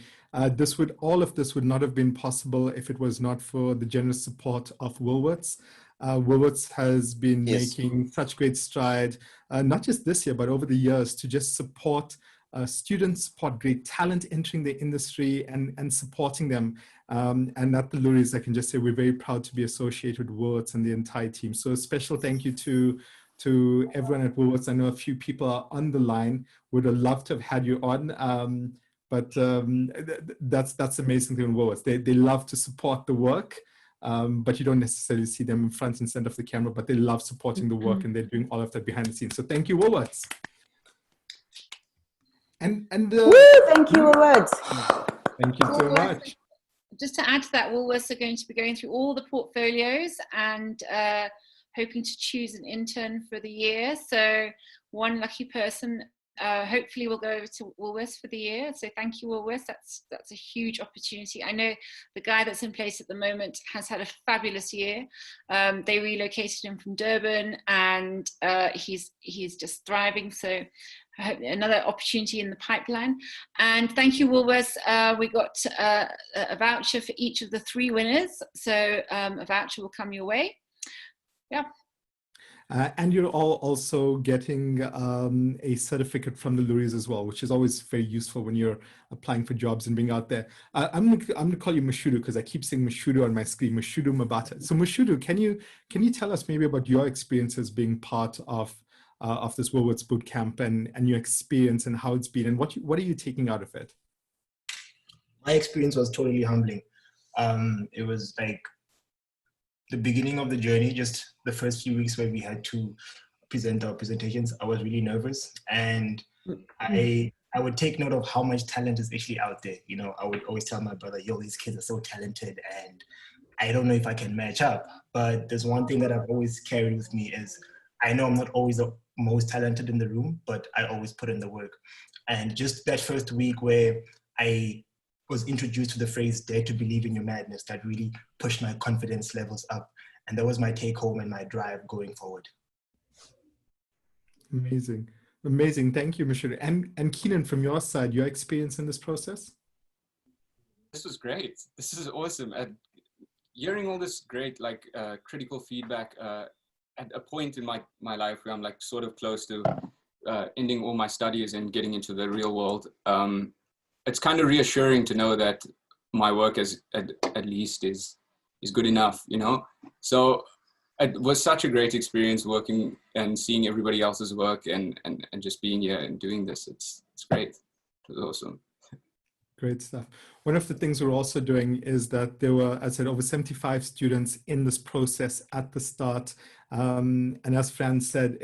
S1: all of this would not have been possible if it was not for the generous support of Woolworths. Woolworths has been making such great stride, not just this year, but over the years, to just support students, support great talent entering the industry and supporting them. And at the Loeries, I can just say we're very proud to be associated with Woolworths and the entire team. So a special thank you to everyone at Woolworths. I know a few people are on the line. Would have loved to have had you on, but that's the amazing thing in Woolworths. They love to support the work, but you don't necessarily see them in front and center of the camera, but they love supporting the work and they're doing all of that behind the scenes. So thank you, Woolworths. And
S3: Woo, thank you, Woolworths.
S1: Thank you so much.
S7: Just to add to that, Woolworths are going to be going through all the portfolios and hoping to choose an intern for the year. So one lucky person hopefully will go over to Woolworths for the year. So thank you, Woolworths. That's a huge opportunity. I know the guy that's in place at the moment has had a fabulous year. They relocated him from Durban, and he's just thriving. So I hope another opportunity in the pipeline. And thank you, Woolworths. We got a voucher for each of the 3 winners. So a voucher will come your way. Yeah.
S1: And you're all also getting a certificate from the Loeries as well, which is always very useful when you're applying for jobs and being out there. I'm gonna call you Mashudu because I keep saying Mashudu on my screen, Mashudu Mabata. So Mashudu, can you tell us maybe about your experiences being part of this Woolworths Bootcamp and your experience and how it's been, and what are you taking out of it?
S8: My experience was totally humbling. It was like the beginning of the journey, just the first few weeks where we had to present our presentations, I was really nervous, and I would take note of how much talent is actually out there. You know, I would always tell my brother, yo, these kids are so talented and I don't know if I can match up. But there's one thing that I've always carried with me is I know I'm not always the most talented in the room, but I always put in the work. And just that first week where I was introduced to the phrase, dare to believe in your madness, that really pushed my confidence levels up. And that was my take home and my drive going forward.
S1: Amazing. Amazing. Thank you, Mishra. And Keenan, from your side, your experience in this process?
S9: This was great. This is awesome. And hearing all this great, like, critical feedback at a point in my life where I'm like sort of close to ending all my studies and getting into the real world. It's kind of reassuring to know that my work at least is good enough, you know? So it was such a great experience working and seeing everybody else's work and just being here and doing this. It's great. It was awesome.
S1: Great stuff. One of the things we're also doing is that there were, as I said, over 75 students in this process at the start. And as Fran said,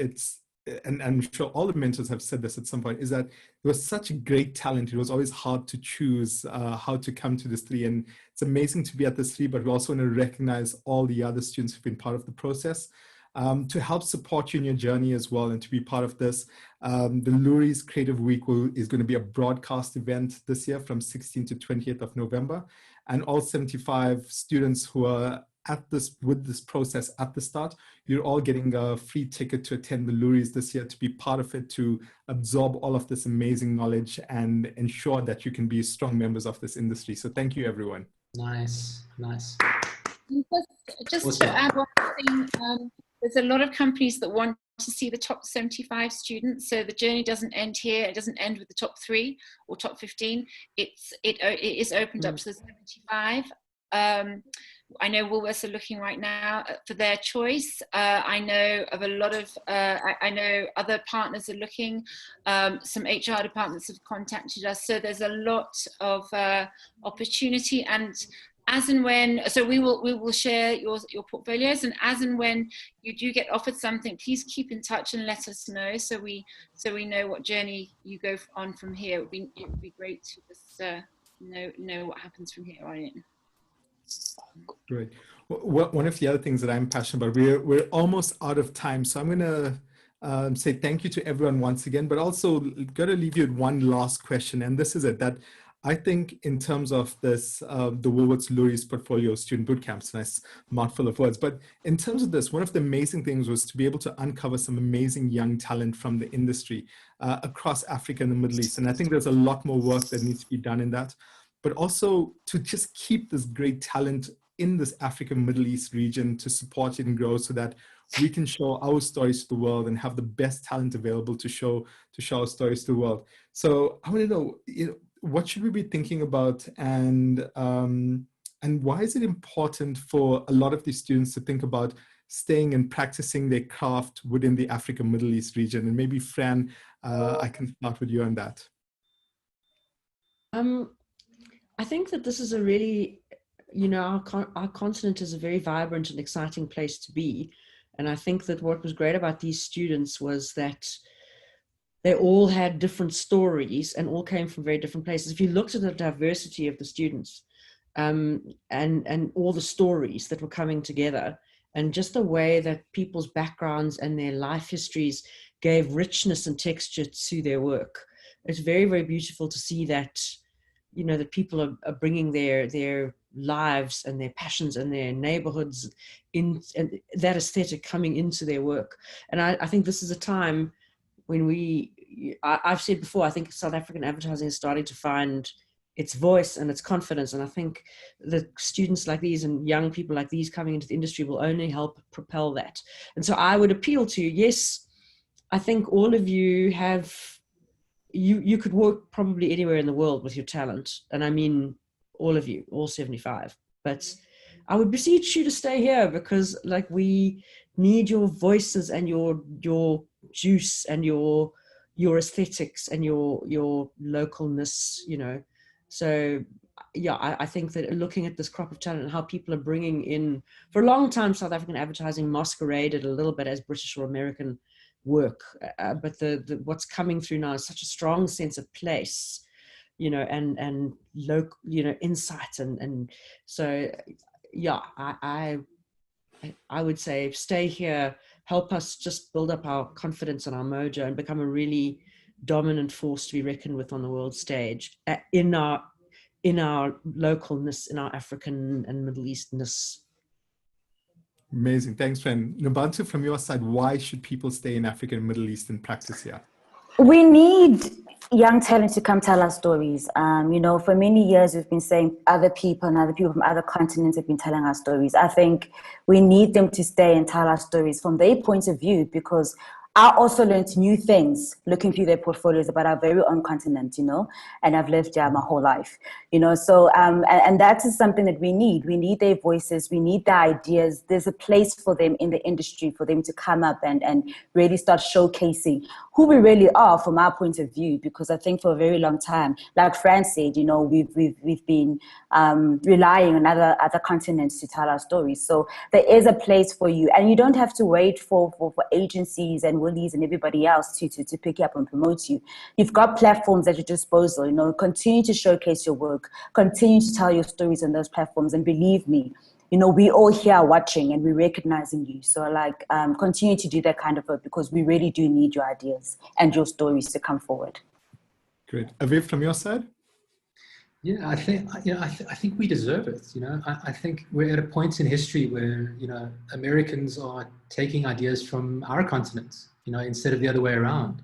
S1: and I'm sure all the mentors have said this at some point, is that there was such a great talent. It was always hard to choose how to come to this 3. And it's amazing to be at this 3, but we also want to recognize all the other students who've been part of the process. To help support you in your journey as well and to be part of this. The Loeries Creative Week is going to be a broadcast event this year from 16th to 20th of November. And all 75 students who are with this process at the start, you're all getting a free ticket to attend the Loeries this year, to be part of it, to absorb all of this amazing knowledge and ensure that you can be strong members of this industry. So thank you, everyone.
S6: Nice, nice.
S7: Just
S6: Awesome.
S7: to add one thing, there's a lot of companies that want to see the top 75 students. So the journey doesn't end here. It doesn't end with the top 3 or top 15. It is opened up to the 75. I know Woolworths are looking right now for their choice. I know of a lot of, I know other partners are looking. Some HR departments have contacted us. So there's a lot of opportunity, and as and when, so we will share your portfolios, and as and when you do get offered something, please keep in touch and let us know, so we know what journey you go on from here. It would be great to just know what happens from here on in.
S1: Great. One of the other things that I'm passionate about, we're almost out of time, so I'm going to say thank you to everyone once again, but also got to leave you with one last question, and this is it, that I think in terms of this, the Woolworths Loeries portfolio student bootcamps, nice mouthful of words, but in terms of this, one of the amazing things was to be able to uncover some amazing young talent from the industry across Africa and the Middle East. And I think there's a lot more work that needs to be done in that, but also to just keep this great talent in this African Middle East region, to support it and grow so that we can show our stories to the world and have the best talent available to show our stories to the world. So I want to know, what should we be thinking about, and why is it important for a lot of these students to think about staying and practicing their craft within the African Middle East region? And maybe Fran, I can start with you on that.
S5: I think that this is a really, our continent is a very vibrant and exciting place to be. And I think that what was great about these students was that they all had different stories and all came from very different places. If you looked at the diversity of the students and all the stories that were coming together, and just the way that people's backgrounds and their life histories gave richness and texture to their work, it's very, very beautiful to see that, that people are bringing their lives and their passions and their neighborhoods in, and that aesthetic coming into their work. And I think this is a time when I've said before, I think South African advertising is starting to find its voice and its confidence. And I think that students like these and young people like these coming into the industry will only help propel that. And so I would appeal to you, yes, I think all of you have, you could work probably anywhere in the world with your talent. And I mean, all of you, all 75, but I would beseech you to stay here, because like we need your voices and your juice and your aesthetics and your localness, So yeah, I think that looking at this crop of talent and how people are bringing in, for a long time, South African advertising masqueraded a little bit as British or American work, but the what's coming through now is such a strong sense of place, you know, and local, you know, insight, and so yeah, I would say stay here, help us just build up our confidence and our mojo and become a really dominant force to be reckoned with on the world stage, in our localness, in our African and Middle Eastness.
S1: Amazing. Thanks, Fen. Nabantu, from your side, why should people stay in Africa and Middle East and practice here?
S3: We need young talent to come tell our stories. You know, for many years, we've been saying other people and other people from other continents have been telling our stories. I think we need them to stay and tell our stories from their point of view, because I also learned new things looking through their portfolios about our very own continent, you know, and I've lived here my whole life, you know, so, and that is something that we need. We need their voices, we need their ideas. There's a place for them in the industry for them to come up and really start showcasing who we really are from our point of view, because I think for a very long time, like Fran said, you know, we've been relying on other continents to tell our stories. So there is a place for you, and you don't have to wait for agencies and Woolies and everybody else to pick you up and promote you. You've got platforms at your disposal, you know, continue to showcase your work, continue to tell your stories on those platforms, and believe me, you know, we all here watching and we're recognizing you. So like, continue to do that kind of work, because we really do need your ideas and your stories to come forward.
S1: Great. Aviv, from your side?
S6: Yeah, I think, you know, I think we deserve it. You know, I think we're at a point in history where, you know, Americans are taking ideas from our continent, you know, instead of the other way around.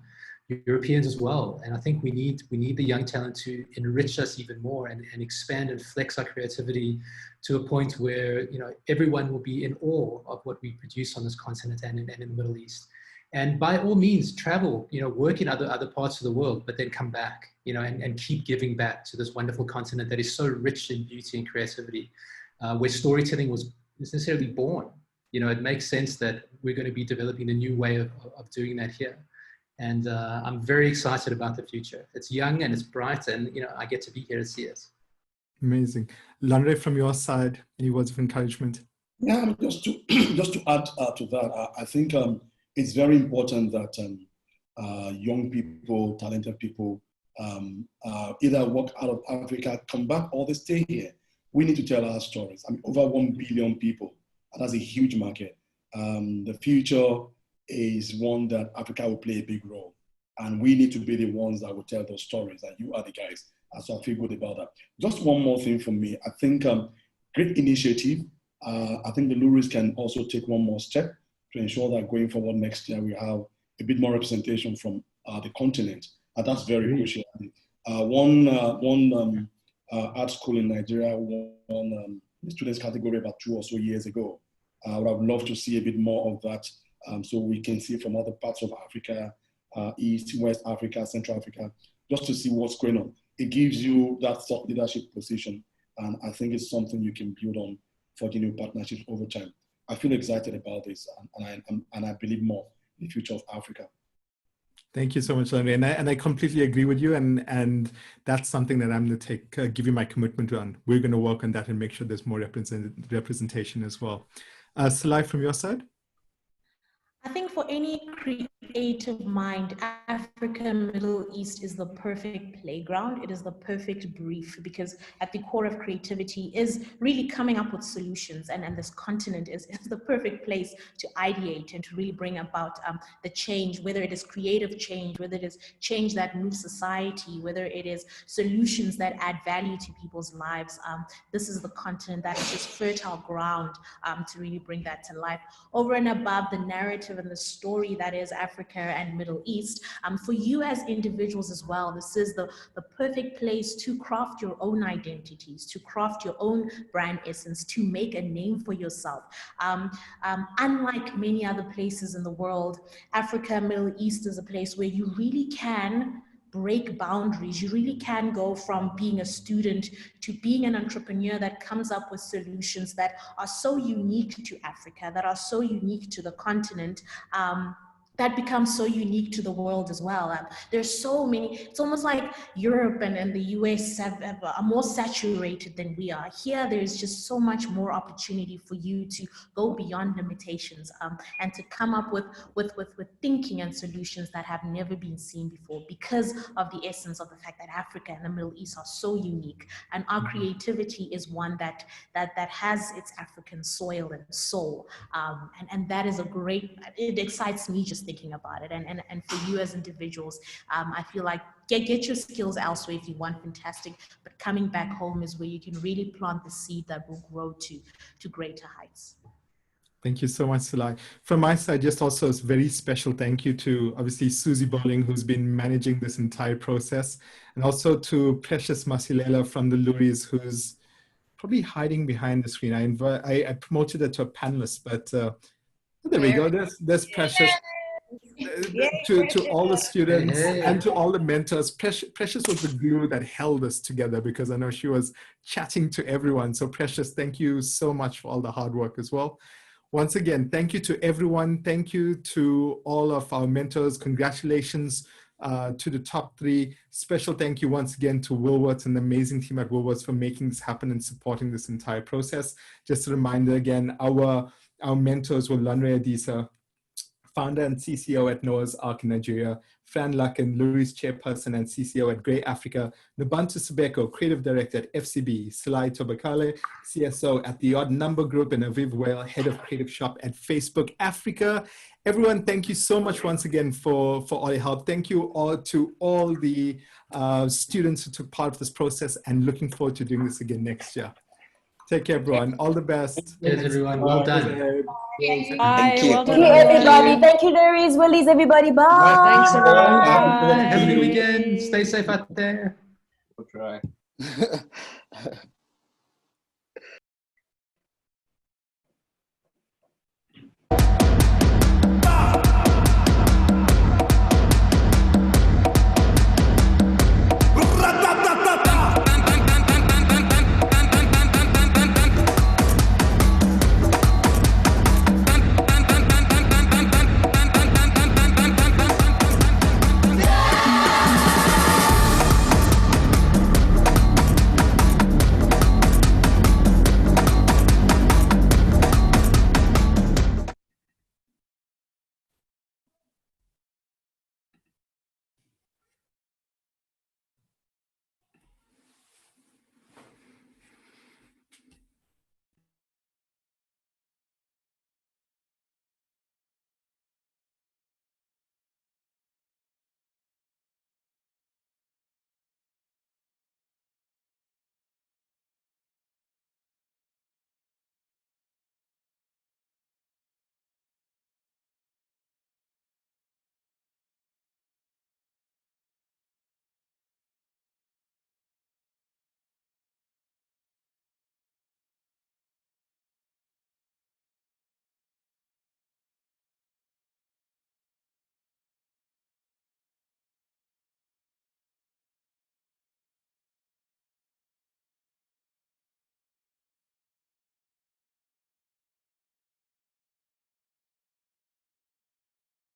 S6: Europeans as well. And I think we need the young talent to enrich us even more and expand and flex our creativity to a point where, you know, everyone will be in awe of what we produce on this continent and in the Middle East. And by all means, travel, you know, work in other parts of the world, but then come back, you know, and keep giving back to this wonderful continent that is so rich in beauty and creativity, where storytelling was necessarily born. You know, it makes sense that we're going to be developing a new way of doing that here. And I'm very excited about the future. It's young and it's bright, and, you know, I get to be here to see it.
S1: Amazing. Lanre, from your side, any words of encouragement?
S4: Yeah, I mean, just to add to that, I think it's very important that young people, talented people, either work out of Africa, come back, or they stay here. We need to tell our stories. I mean, over 1 billion people. That's a huge market. The future is one that Africa will play a big role. And we need to be the ones that will tell those stories, and you are the guys. So I feel good about that. Just one more thing from me. I think great initiative. I think the Loeries can also take one more step to ensure that going forward next year, we have a bit more representation from the continent. And that's very crucial. One art school in Nigeria won the students category about 2 or so years ago. I would have loved to see a bit more of that, so we can see from other parts of Africa, East, West Africa, Central Africa, just to see what's going on. It gives you that thought leadership position, and I think it's something you can build on for the new partnerships over time. I feel excited about this, and I believe more in the future of Africa.
S1: Thank you so much, Lanre. And I completely agree with you. And that's something that I'm going to give you my commitment on. We're going to work on that and make sure there's more representation as well. Salai, from your side?
S2: I think for any creative mind, Africa and Middle East is the perfect playground. It is the perfect brief, because at the core of creativity is really coming up with solutions. And this continent is the perfect place to ideate and to really bring about the change, whether it is creative change, whether it is change that moves society, whether it is solutions that add value to people's lives. This is the continent that is just fertile ground to really bring that to life. Over and above the narrative and the story that is Africa and Middle East, for you as individuals as well, this is the perfect place to craft your own identities, to craft your own brand essence, to make a name for yourself. Unlike many other places in the world, Africa, Middle East is a place where you really can break boundaries. You really can go from being a student to being an entrepreneur that comes up with solutions that are so unique to Africa, that are so unique to the continent. that becomes so unique to the world as well. There's so many, it's almost like Europe and the US are more saturated than we are. Here, there's just so much more opportunity for you to go beyond limitations and to come up with thinking and solutions that have never been seen before, because of the essence of the fact that Africa and the Middle East are so unique. And our creativity is one that has its African soil and soul. And that is a great, it excites me just thinking about it. And for you as individuals, I feel like get your skills elsewhere if you want, fantastic, but coming back home is where you can really plant the seed that will grow to greater heights.
S1: Thank you so much, Sulai. From my side, just also a very special thank you to obviously Susie Bowling, who's been managing this entire process, and also to Precious Masilela from the Loeries, who's probably hiding behind the screen. I promoted her to a panelist, but there we go. There's Precious. To all the students and to all the mentors, Precious was the glue that held us together, because I know she was chatting to everyone. So Precious, thank you so much for all the hard work as well. Once again, thank you to everyone. Thank you to all of our mentors. Congratulations to the top 3. Special thank you once again to Woolworths and the amazing team at Woolworths for making this happen and supporting this entire process. Just a reminder again, our mentors were Lanre Adisa, founder and CCO at Noah's Ark in Nigeria, Fran Lucken, Loeries chairperson and CCO at Grey Africa, Nabantu Subeko, creative director at FCB, Sulai Tobakale, CSO at The Odd Number Group, and Aviv Whale, head of creative shop at Facebook Africa. Everyone, thank you so much once again for all your help. Thank you all to all the students who took part of this process, and looking forward to doing this again next year. Take care, everyone. All the best.
S6: Cheers, everyone. Well done.
S5: Bye. Well
S3: Thank
S5: done,
S3: you, everybody.
S5: everyone.
S3: Thank you, Loeries, Willies, everybody. Bye.
S5: Thanks, everyone.
S6: Have a
S5: Bye.
S6: good weekend. Stay safe out there.
S9: We'll try.